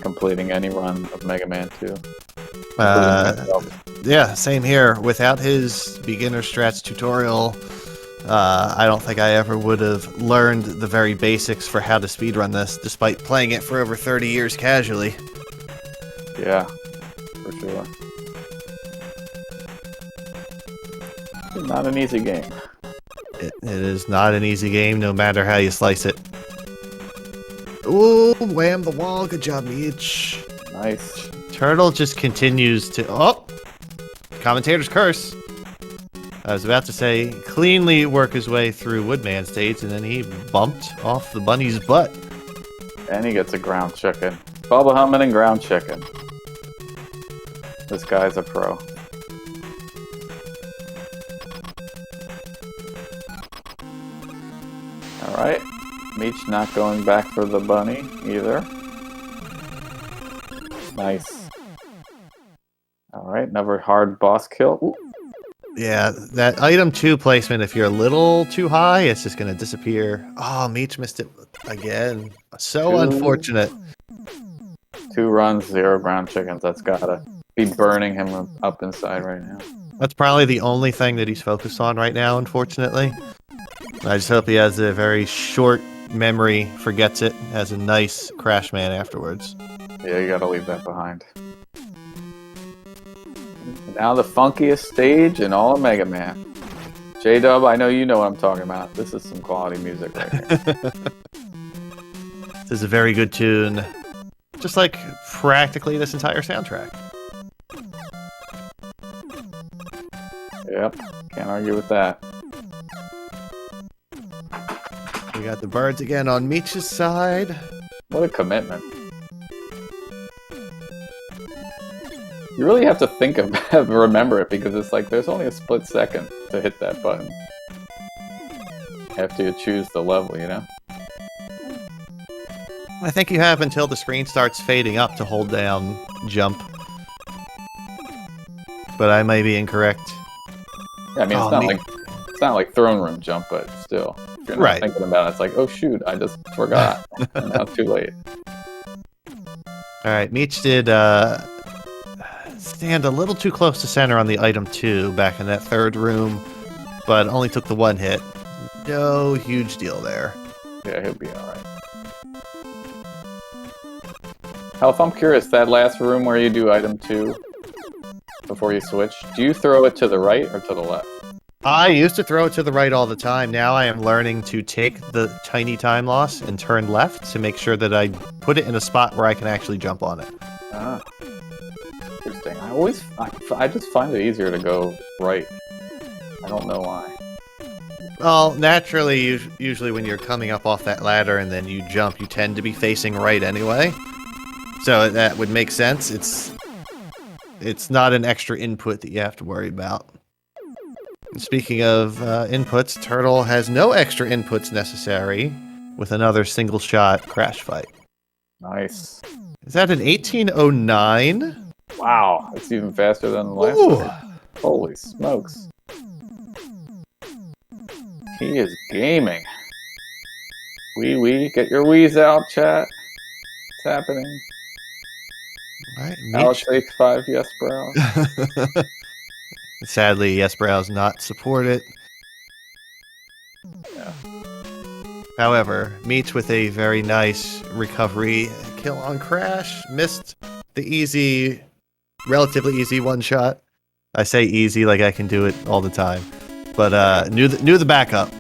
completing any run of Mega Man 2. Yeah, same here. Without his beginner strats tutorial, I don't think I ever would have learned the very basics for how to speedrun this, despite playing it for over 30 years casually. Yeah, for sure. It's not an easy game. It is not an easy game, no matter how you slice it. Ooh, wham the wall. Good job, Meech. Nice. Turtle just continues to... Oh! Commentator's curse. I was about to say, cleanly work his way through Woodman stage, and then he bumped off the bunny's butt. And he gets a ground chicken. Bubble helmet and ground chicken. This guy's a pro. Alright. Meech not going back for the bunny either. Nice. Alright, another hard boss kill. Ooh. Yeah, that item 2 placement, if you're a little too high, it's just going to disappear. Oh, Meech missed it again. So unfortunate. 2 runs, 0 ground chickens. That's gotta be burning him up inside right now. That's probably the only thing that he's focused on right now, unfortunately. I just hope he has a very short memory, forgets it, has a nice Crash Man afterwards. Yeah, you gotta leave that behind. Now the funkiest stage in all of Mega Man. J-Dub, I know you know what I'm talking about. This is some quality music right here. This is a very good tune. Just like practically this entire soundtrack. Yep, can't argue with that. We got the birds again on Meech's side. What a commitment. You really have to think of remember it because it's like there's only a split second to hit that button. After you choose the level, you know? I think you have until the screen starts fading up to hold down jump. But I may be incorrect. Yeah, I mean, it's not like throne room jump, but still. If you're not thinking about it, it's like, oh shoot, I just forgot. And now it's too late. Alright, Meech did stand a little too close to center on the item 2 back in that third room, but only took the 1 hit. No huge deal there. Yeah, he'll be alright. Health, I'm curious, that last room where you do item 2 before you switch, do you throw it to the right or to the left? I used to throw it to the right all the time. Now I am learning to take the tiny time loss and turn left to make sure that I put it in a spot where I can actually jump on it. Ah, interesting. I just find it easier to go right. I don't know why. Well, naturally, usually when you're coming up off that ladder and then you jump, you tend to be facing right anyway. So that would make sense. It's not an extra input that you have to worry about. Speaking of inputs, Turtle has no extra inputs necessary with another single shot crash fight. Nice. Is that an 1809? Wow, that's even faster than the last one. Holy smokes. He is gaming. Wee, get your Wii's out, chat. What's happening? Right, Alex H5, yes, bro. Sadly, yes, browse not supported. Yeah. However, Meech with a very nice recovery kill on crash. Missed the relatively easy one shot. I say easy like I can do it all the time. But knew the backup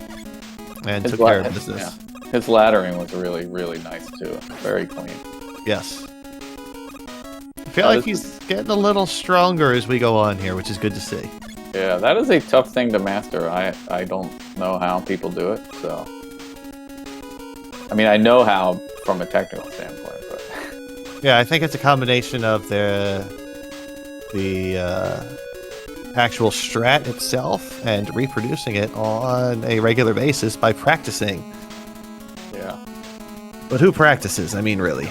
and took care of business. Yeah. His laddering was really, really nice too. Very clean. Yes. I feel like he's getting a little stronger as we go on here, which is good to see. Yeah, that is a tough thing to master. I don't know how people do it, so... I mean, I know how from a technical standpoint, but... Yeah, I think it's a combination of the actual strat itself and reproducing it on a regular basis by practicing. Yeah. But who practices? I mean, really.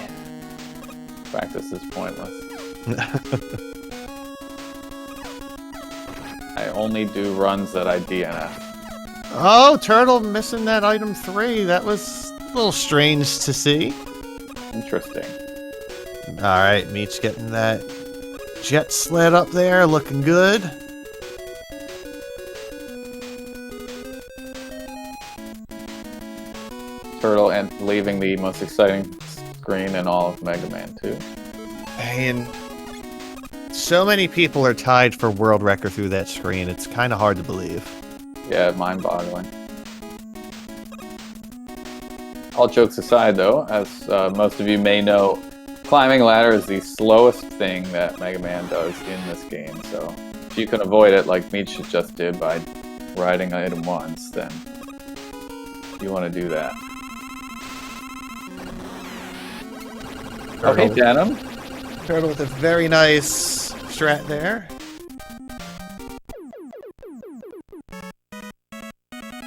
Practice is pointless. I only do runs that I DNF. Oh, Turtle missing that item 3. That was a little strange to see. Interesting. Alright, Meech getting that jet sled up there, looking good. Turtle and leaving the most exciting screen in all of Mega Man 2. And so many people are tied for world record through that screen. It's kind of hard to believe. Yeah, mind-boggling. All jokes aside, though, as most of you may know, climbing ladder is the slowest thing that Mega Man does in this game. So if you can avoid it like Meech just did by riding item once, then you want to do that. Okay, Denim. Turtle with a very nice strat there.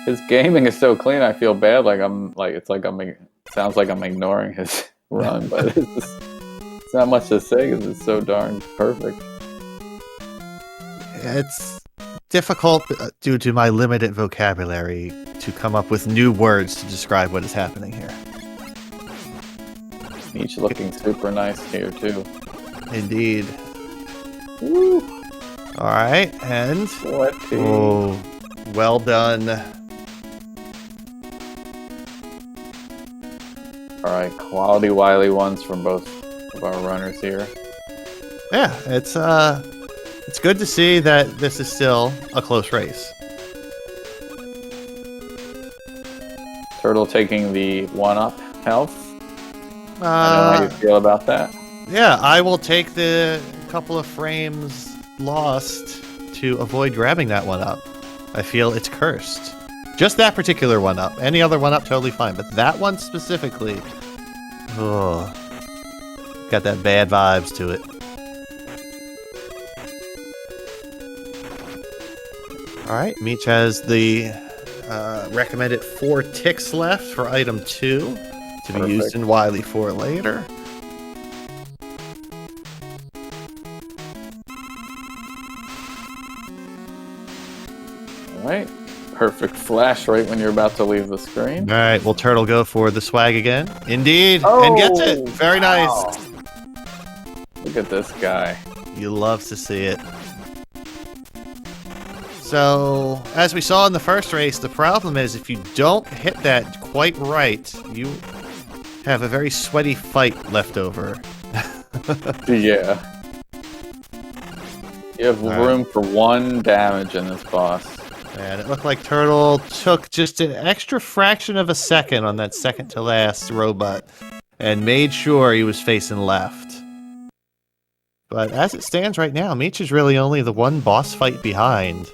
His gaming is so clean. I feel bad. Sounds like I'm ignoring his run, but it's not much to say because it's so darn perfect. It's difficult due to my limited vocabulary to come up with new words to describe what is happening here. Each looking super nice here too. Indeed. Woo! All right, and Sweaty. Oh, well done. All right, quality Wily ones from both of our runners here. Yeah, it's good to see that this is still a close race. Turtle taking the 1-up health. I know how you feel about that. Yeah, I will take the couple of frames lost to avoid grabbing that 1-up. I feel it's cursed. Just that particular 1-up. Any other 1-up, totally fine. But that one specifically, oh, got that bad vibes to it. Alright, Meech has the recommended 4 ticks left for item 2 to be used in Wily 4 later. Alright, perfect flash right when you're about to leave the screen. Alright, will Turtle go for the swag again? Indeed, and gets it! Very nice! Look at this guy. You love to see it. So, as we saw in the first race, the problem is if you don't hit that quite right, you have a very sweaty fight left over. Yeah. You have room for 1 damage in this boss. And it looked like Turtle took just an extra fraction of a second on that second to last robot and made sure he was facing left. But as it stands right now, Meech is really only the 1 boss fight behind.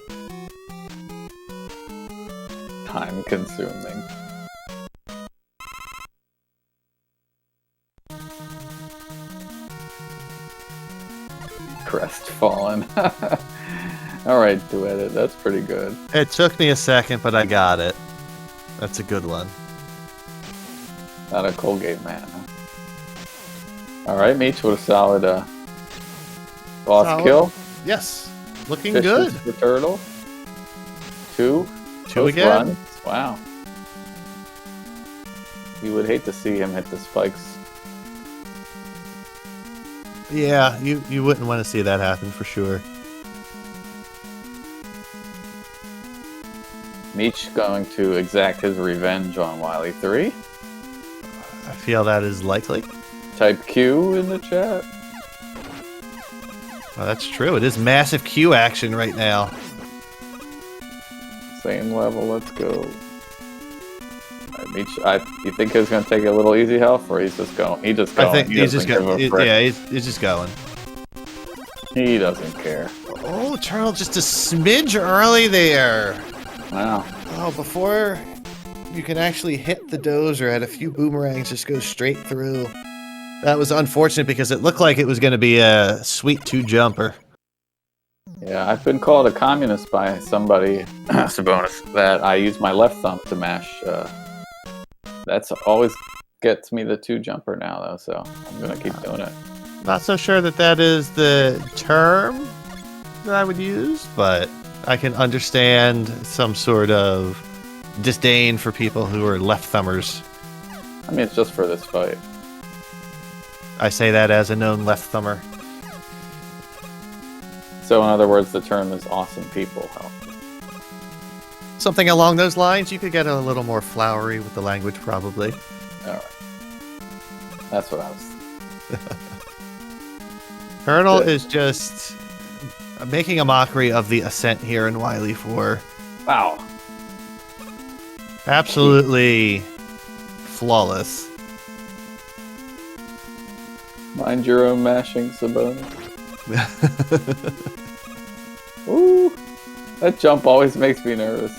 Time consuming. Crestfallen. Alright, Duetted, that's pretty good. It took me a second, but I got it. That's a good one. Not a Colgate man, huh? Alright, Meech with a solid boss kill. Yes. Looking Fishes good. for Turtle. 2. 2 again? Runs. Wow. You would hate to see him hit the spikes. Yeah, you wouldn't want to see that happen for sure. Meech going to exact his revenge on Wily 3. I feel that is likely. Type Q in the chat. Well, that's true. It is massive Q action right now. Same level, let's go. Meech, you think he's going to take a little easy health, or he's just going? He just going. I think he's just going. Yeah, he's just going. He doesn't care. Oh, Turtle just a smidge early there. Wow. Oh, before you can actually hit the dozer, had a few boomerangs just go straight through. That was unfortunate because it looked like it was going to be a sweet 2 jumper. Yeah, I've been called a communist by somebody, Sabonis, that I use my left thumb to mash. That's always gets me the 2 jumper now, though, so I'm going to keep doing it. Not so sure that that is the term that I would use, but I can understand some sort of disdain for people who are left thumbers. I mean, it's just for this fight. I say that as a known left thumber. So, in other words, the term is awesome people. Something along those lines. You could get a little more flowery with the language, probably. Alright. That's what I was... Turtle is just making a mockery of the ascent here in Wily 4. Wow. Absolutely flawless. Mind your own mashing, Sabonis. Ooh. That jump always makes me nervous.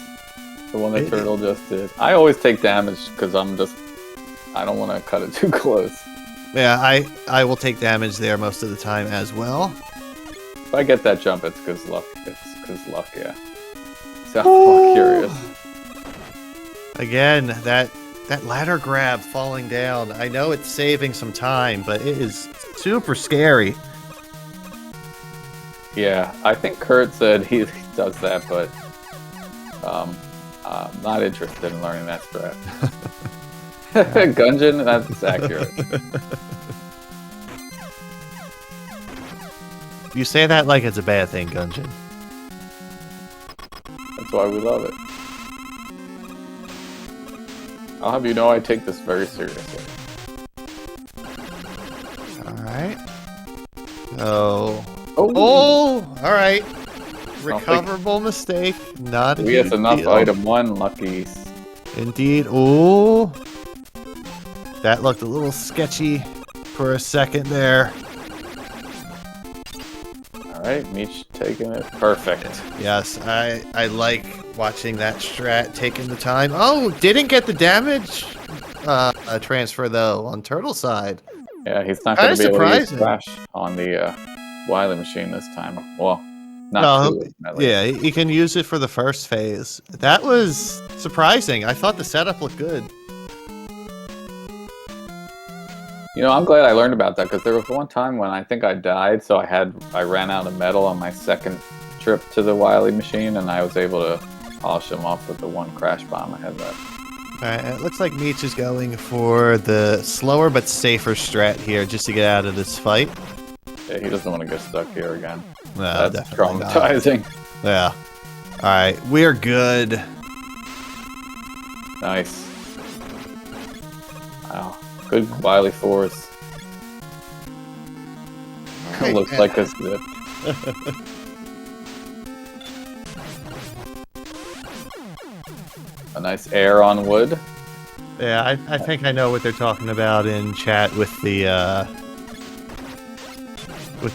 The one that Turtle just did. I always take damage because I don't want to cut it too close. Yeah, I will take damage there most of the time as well. If I get that jump, it's because luck. It's because luck, yeah. So curious. Again, that ladder grab falling down. I know it's saving some time, but it is super scary. Yeah, I think Kurt said he does that, but I'm not interested in learning that strat. Gungeon, that's accurate. You say that like it's a bad thing, Gungeon. That's why we love it. I'll have you know I take this very seriously. Alright. Oh, alright. Recoverable mistake. Not a we have enough deal. item 1 luckies. Indeed. Oh, that looked a little sketchy for a second there. Alright, Meech taking it. Perfect. Yes, I like watching that strat taking the time. Oh, didn't get the damage transfer though on Turtle side. Yeah, he's not going to be able to use surprising. Crash on the Wily machine this time. Well, not No, truly, at least. yeah, he can use it for the first phase. That was surprising. I thought the setup looked good. You know, I'm glad I learned about that because there was one time when I think I died, so I ran out of metal on my second trip to the Wily machine, and I was able to polish them off with the 1 crash bomb I had left. Alright, it looks like Meech is going for the slower but safer strat here just to get out of this fight. Yeah, he doesn't want to get stuck here again. No, That's definitely not. traumatizing. Yeah. All right, we're good. Nice. Wow. Good wily force. Right, Looks like a zip. A nice air on wood. Yeah, I think I know what they're talking about in chat with the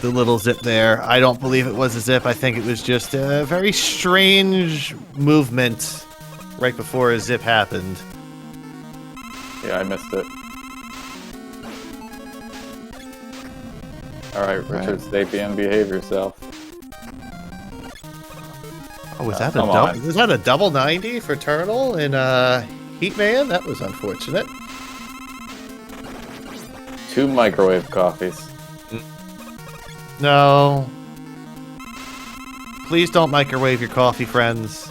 little zip there. I don't believe it was a zip. I think it was just a very strange movement right before a zip happened. Yeah, I missed it. Alright, Richard Sapien, behave yourself. Oh, was that a double? Was that a double 90 for Turtle in Heatman? That was unfortunate. 2 microwave coffees. No. Please don't microwave your coffee, friends.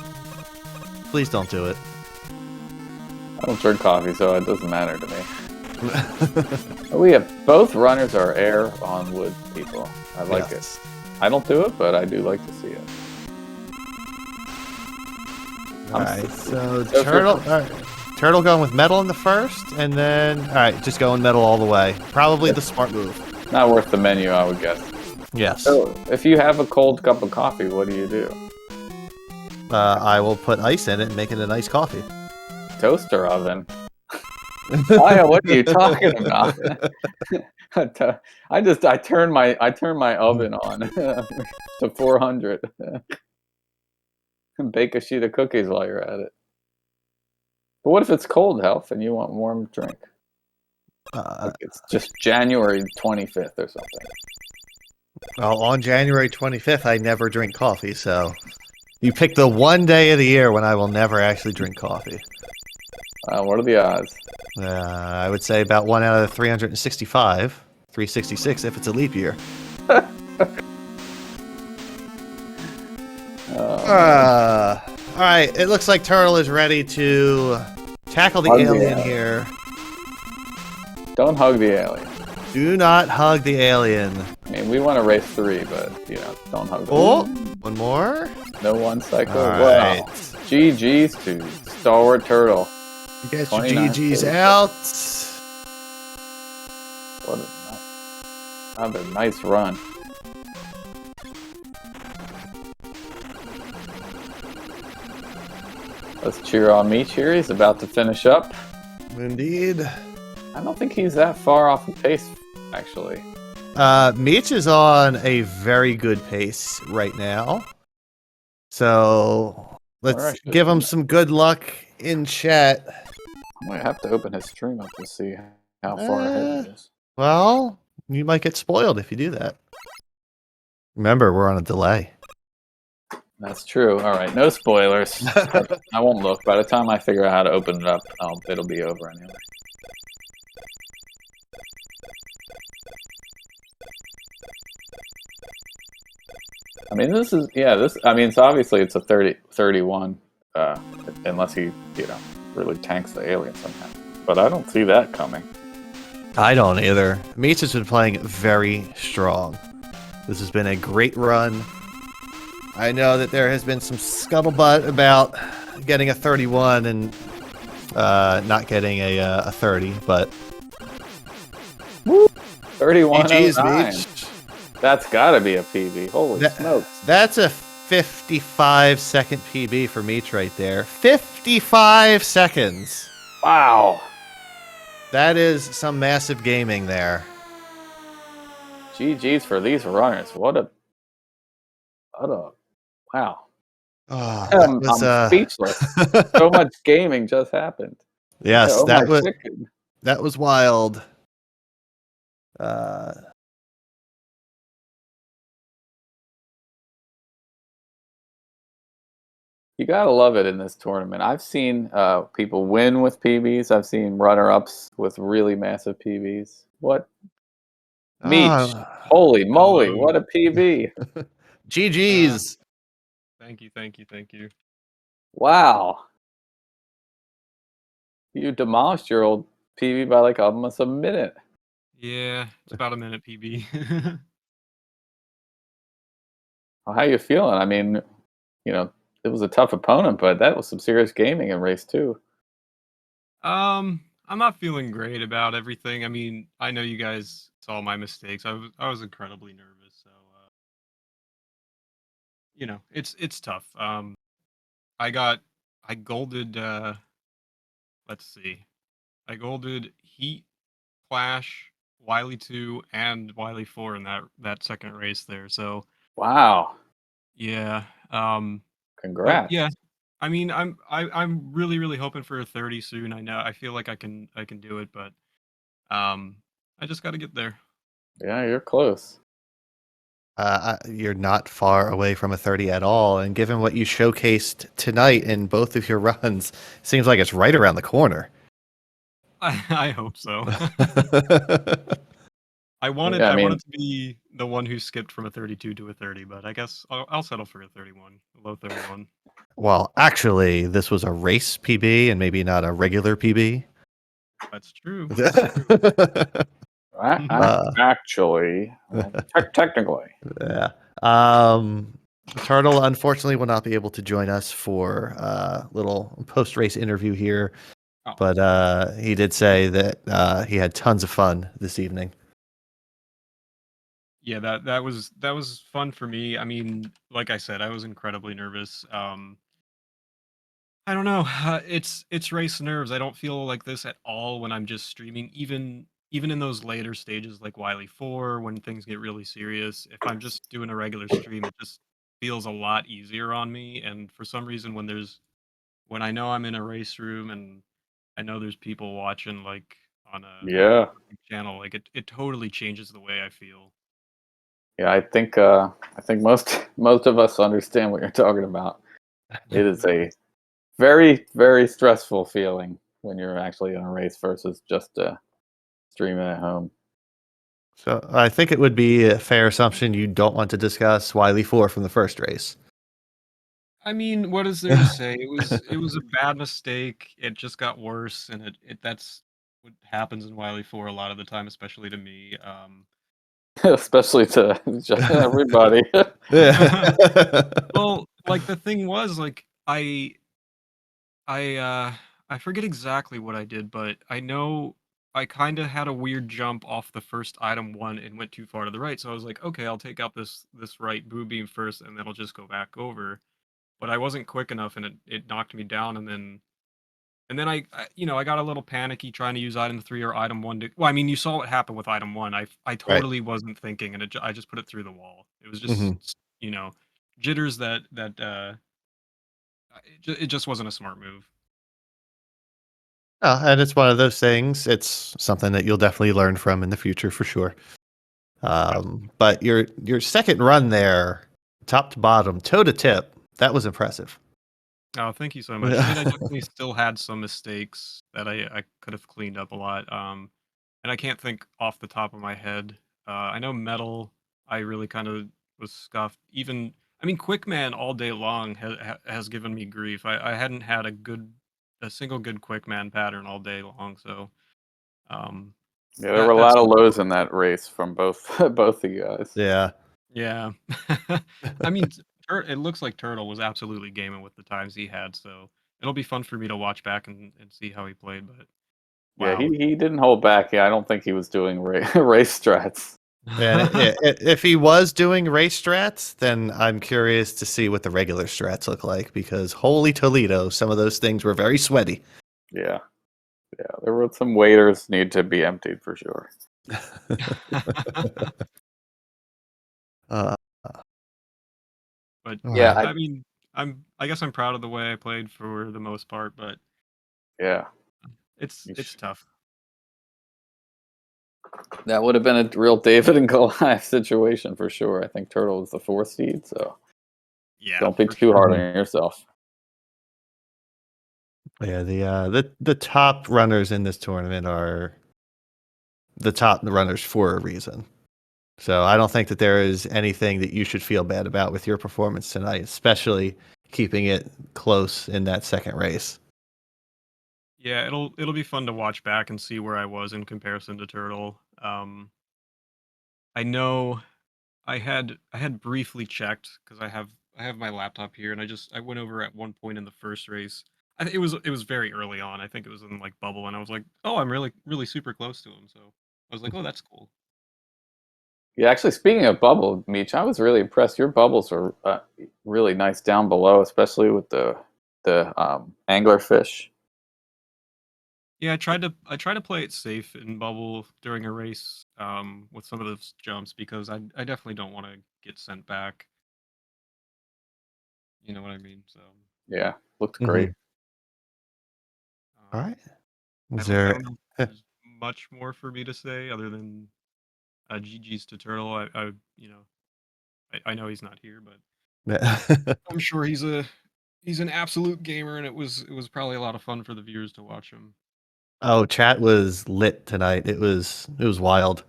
Please don't do it. I don't drink coffee, so it doesn't matter to me. We have both runners are air on wood people. I like it. I don't do it, but I do like to see it. Alright, so Turtle going with metal in the first, and then alright, just going metal all the way. Probably the smart move. Not worth the menu, I would guess. Yes. So, if you have a cold cup of coffee, what do you do? I will put ice in it and make it a nice coffee. Toaster oven? Aya, what are you talking about? I turned my oven on to 400. Bake a sheet of cookies while you're at it. But what if it's cold, Health, and you want warm drink? Like it's just January 25th or something. Well, on January 25th, I never drink coffee, so you pick the one day of the year when I will never actually drink coffee. What are the odds? I would say about 1 out of 365, 366 if it's a leap year. Alright, it looks like Turtle is ready to tackle the alien here. Don't hug the alien. Do not hug the alien. I mean, we want to race 3, but, you know, don't hug the alien. One more? No one cycle. Right. Wow. GG's to stalwarTTurtle. Get your GG's out. What a nice run. Let's cheer on Meechree. He's about to finish up. Indeed. I don't think he's that far off the pace, actually. Meech is on a very good pace right now. So let's give him some good luck in chat. I might have to open his stream up to see how far ahead he is. Well, you might get spoiled if you do that. Remember, we're on a delay. That's true. All right, no spoilers. I won't look. By the time I figure out how to open it up, it'll be over anyway. I mean, so obviously it's a 31, unless he, really tanks the alien somehow. But I don't see that coming. I don't either. Meech has been playing very strong. This has been a great run. I know that there has been some scuttlebutt about getting a 31 and not getting a 30, but 31.09. That's got to be a PB. Holy smokes. That's a 55-second PB for Meech right there. 55 seconds. Wow. That is some massive gaming there. GG's for these runners. What a wow. Oh, I'm speechless. So much gaming just happened. Yes, that was wild. You gotta love it in this tournament. I've seen people win with PBs. I've seen runner-ups with really massive PBs. What? Meech. Holy moly, what a PB. GG's. Thank you. Wow. You demolished your old PB by like almost a minute. Yeah, it's about a minute PB. Well, how you feeling? I mean, it was a tough opponent, but that was some serious gaming in race 2. I'm not feeling great about everything. I mean, I know you guys saw my mistakes. I was incredibly nervous, so it's tough. I golded. Let's see, I golded Heat, Clash, Wily 2, and Wily 4 in that second race there. So Wow. yeah, but Congrats. yeah, I mean, I'm really hoping for a 30 soon. I feel like I can do it, but I just got to get there. Yeah, you're close. You're not far away from a 30 at all, and given what you showcased tonight in both of your runs, seems like it's right around the corner. I hope so. I wanted Yeah, I I mean, wanted to be the one who skipped from a 32 to a 30, but I guess I'll settle for a 31, a low 31. Well, actually, this was a race PB and maybe not a regular PB. That's true. That's true. actually, technically. Yeah. Um, Turtle unfortunately will not be able to join us for a little post-race interview here, Oh, but he did say that he had tons of fun this evening. yeah, that was fun for me. I mean, like I said, I was incredibly nervous. I don't know. It's race nerves. I don't feel like this at all when I'm just streaming. Even in those later stages like Wily 4, when things get really serious. If I'm just doing a regular stream, it just feels a lot easier on me. And for some reason, when I know I'm in a race room and I know there's people watching like on a Yeah. big channel, like it totally changes the way I feel. Yeah, I think most of us understand what you're talking about. It is a very, very stressful feeling when you're actually in a race versus just streaming at home. So I think it would be a fair assumption you don't want to discuss Wiley 4 from the first race. I mean, what is there to say? It was a bad mistake. It just got worse, and it that's what happens in Wily 4 a lot of the time, especially to me. Especially to just everybody. Yeah. Well, like the thing was, like I forget exactly what I did, but I know I kind of had a weird jump off the first item one and went too far to the right. So I was like, okay, I'll take out this right boo beam first, and then I'll just go back over. But I wasn't quick enough, and it knocked me down, and then I got a little panicky trying to use item 3 or item 1 to, well, I mean, you saw what happened with item 1. I Right. totally wasn't thinking, and I just put it through the wall. It was hmm just, jitters that it just wasn't a smart move. And it's one of those things. It's something that you'll definitely learn from in the future for sure. But your second run there, top to bottom, toe to tip, that was impressive. Oh, thank you so much. I mean, I definitely still had some mistakes that I could have cleaned up a lot. And I can't think off the top of my head. I know metal. I really kind of was scuffed. Even I mean, Quickman all day long has given me grief. I hadn't had a single good Quickman pattern all day long. So um, Yeah, there were that a that's lot of lows in that race from both both of you guys. Yeah. yeah. I mean, it looks like Turtle was absolutely gaming with the times he had. So it'll be fun for me to watch back and see how he played. But Yeah, he wow. he didn't hold back. Yeah, I don't think he was doing race strats. And if he was doing race strats, then I'm curious to see what the regular strats look like because holy Toledo, some of those things were very sweaty. Yeah, yeah, there were some waiters need to be emptied for sure. Uh, But all Yeah, right. I mean, I guess I'm proud of the way I played for the most part, but yeah. it's You it's tough. That would have been a real David and Goliath situation for sure. I think Turtle was the 4th seed, so Yeah, don't be for too sure. hard Mhm. on yourself. Yeah, the top runners in this tournament are the top runners for a reason. So I don't think that there is anything that you should feel bad about with your performance tonight, especially keeping it close in that second race. Yeah, it'll be fun to watch back and see where I was in comparison to Turtle. I know I had briefly checked because I have my laptop here, and I went over at one point in the first race. It was very early on. I think it was in like bubble, and I was like, oh, I'm really super close to him. So I was like, oh, that's cool. Yeah, actually, speaking of bubble, Meech, I was really impressed. Your bubbles are really nice down below, especially with the anglerfish. Yeah, I tried to play it safe in bubble during a race with some of those jumps because I definitely don't want to get sent back. You know what I mean? So Yeah, looked great. Mhm. All right. I Is I there? don't know if there's much more for me to say other than GG's to Turtle. I you know I know he's not here, but I'm sure he's an absolute gamer, and it was probably a lot of fun for the viewers to watch him. Oh, chat was lit tonight. It was wild.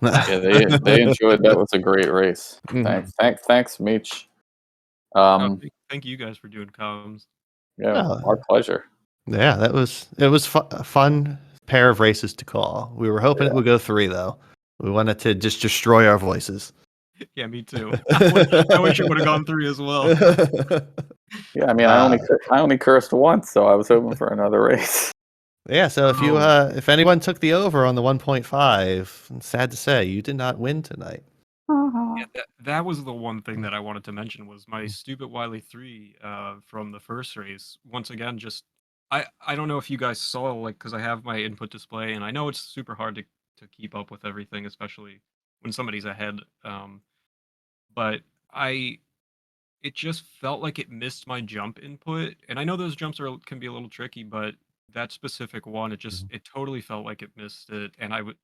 Yeah, they enjoyed. That was a great race. Mhm. Thanks, Meech. Oh, Um, thank you guys for doing comms. yeah, our Oh, pleasure. yeah, it was a fun pair of races to call. We were hoping it Yeah, would go 3 though. We wanted to just destroy our voices. Yeah, me too. I wish it would have gone through as well. yeah. I mean, uh, I only cursed once, so I was hoping for another race. yeah, so Oh, if anyone took the over on the 1.5, sad to say, you did not win tonight. yeah, that was the one thing that I wanted to mention was my stupid Wily 3 from the first race. Once again, just I don't know if you guys saw like because I have my input display and I know it's super hard to keep up with everything, especially when somebody's ahead. But I it just felt like it missed my jump input, and I know those jumps can be a little tricky, but that specific one, it totally felt like it missed it, and I would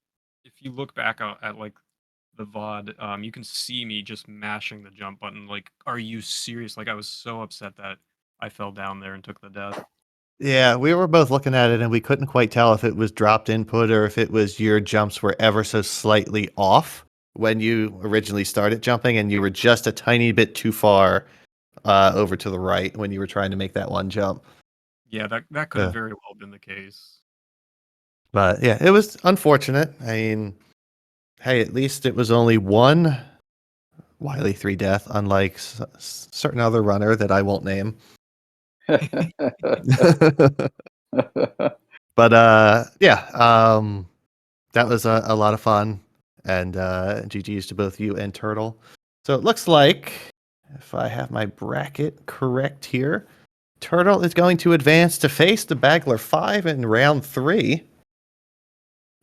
if you look back at like the VOD, you can see me just mashing the jump button. Like, are you serious? Like, I was so upset that I fell down there and took the death. Yeah, we were both looking at it and we couldn't quite tell if it was dropped input or if it was your jumps were ever so slightly off when you originally started jumping and you were just a tiny bit too far over to the right when you were trying to make that one jump. Yeah, that could have very well been the case. But yeah, it was unfortunate. I mean, hey, at least it was only one Wily 3 death, unlike certain other runner that I won't name. But yeah, that was a lot of fun, and GG's to both you and Turtle. So it looks like, if I have my bracket correct here, Turtle is going to advance to face the Bagler 5 in round 3.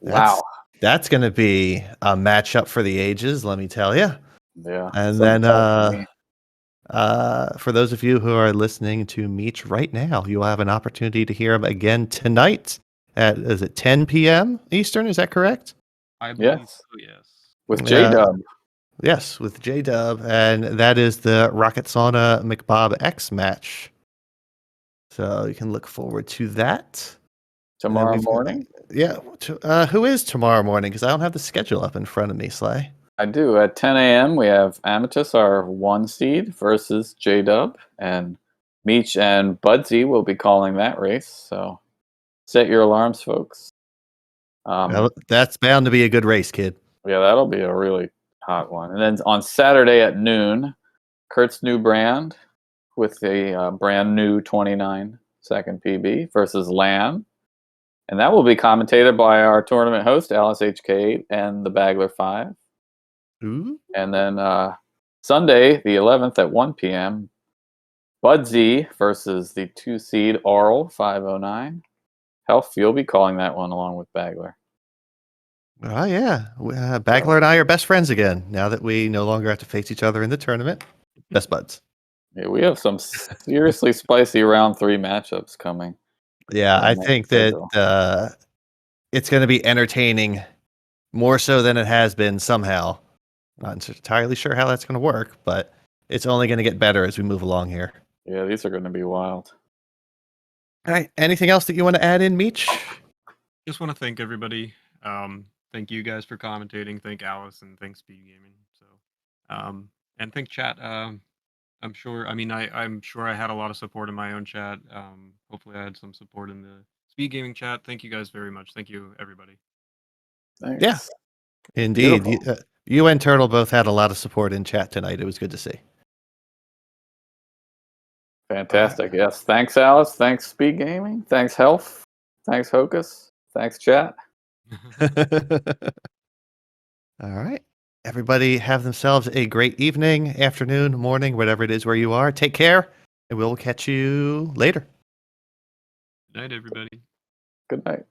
Wow. That's going to be a matchup for the ages, let me tell you. Yeah. And Something then tells me. for those of you who are listening to Meech right now, you will have an opportunity to hear him again tonight at, is it 10 p.m. Eastern? Is that correct? I believe Yes. so, yes. With J-Dub. Yes, with J-Dub, and that is the Rocket Sauna McBob X match. So you can look forward to that. And then Tomorrow morning? who is tomorrow morning? Because I don't have the schedule up in front of me, Slay. I do. At 10 a.m., we have Amatus, our 1 seed, versus J-Dub. And Meech and Budsy will be calling that race. So set your alarms, folks. Well, that's bound to be a good race, kid. Yeah, that'll be a really hot one. And then on Saturday at noon, Kurt's new brand with a brand new 29-second PB versus Lamb. And that will be commentated by our tournament host, Alice HK8 and the Bagler 5. Ooh. And then Sunday, the 11th at 1 p.m., Budsy versus the 2 seed Aural 509. Health, you'll be calling that one along with Bagler. Oh, yeah. Bagler and I are best friends again now that we no longer have to face each other in the tournament. Best buds. Yeah, we have some seriously spicy round 3 matchups coming. Yeah, I on that think schedule. that it's going to be entertaining more so than it has been somehow. Not entirely sure how that's going to work, but it's only going to get better as we move along here. Yeah, these are going to be wild. All right. Anything else that you want to add in, Meech? Just want to thank everybody. Thank you guys for commentating. Thank Alice and thank SpeedGaming. So, and thank chat. I'm sure. I mean, I'm sure I had a lot of support in my own chat. Hopefully, I had some support in the SpeedGaming chat. Thank you guys very much. Thank you, everybody. Thanks. Yeah, indeed. Beautiful. You and Turtle both had a lot of support in chat tonight. It was good to see. Fantastic. Yes. Thanks, Alice. Thanks, SpeedGaming. Thanks, Health. Thanks, Hocus. Thanks, chat. All right. Everybody have themselves a great evening, afternoon, morning, whatever it is where you are. Take care, and we'll catch you later. Good night, everybody. Good night.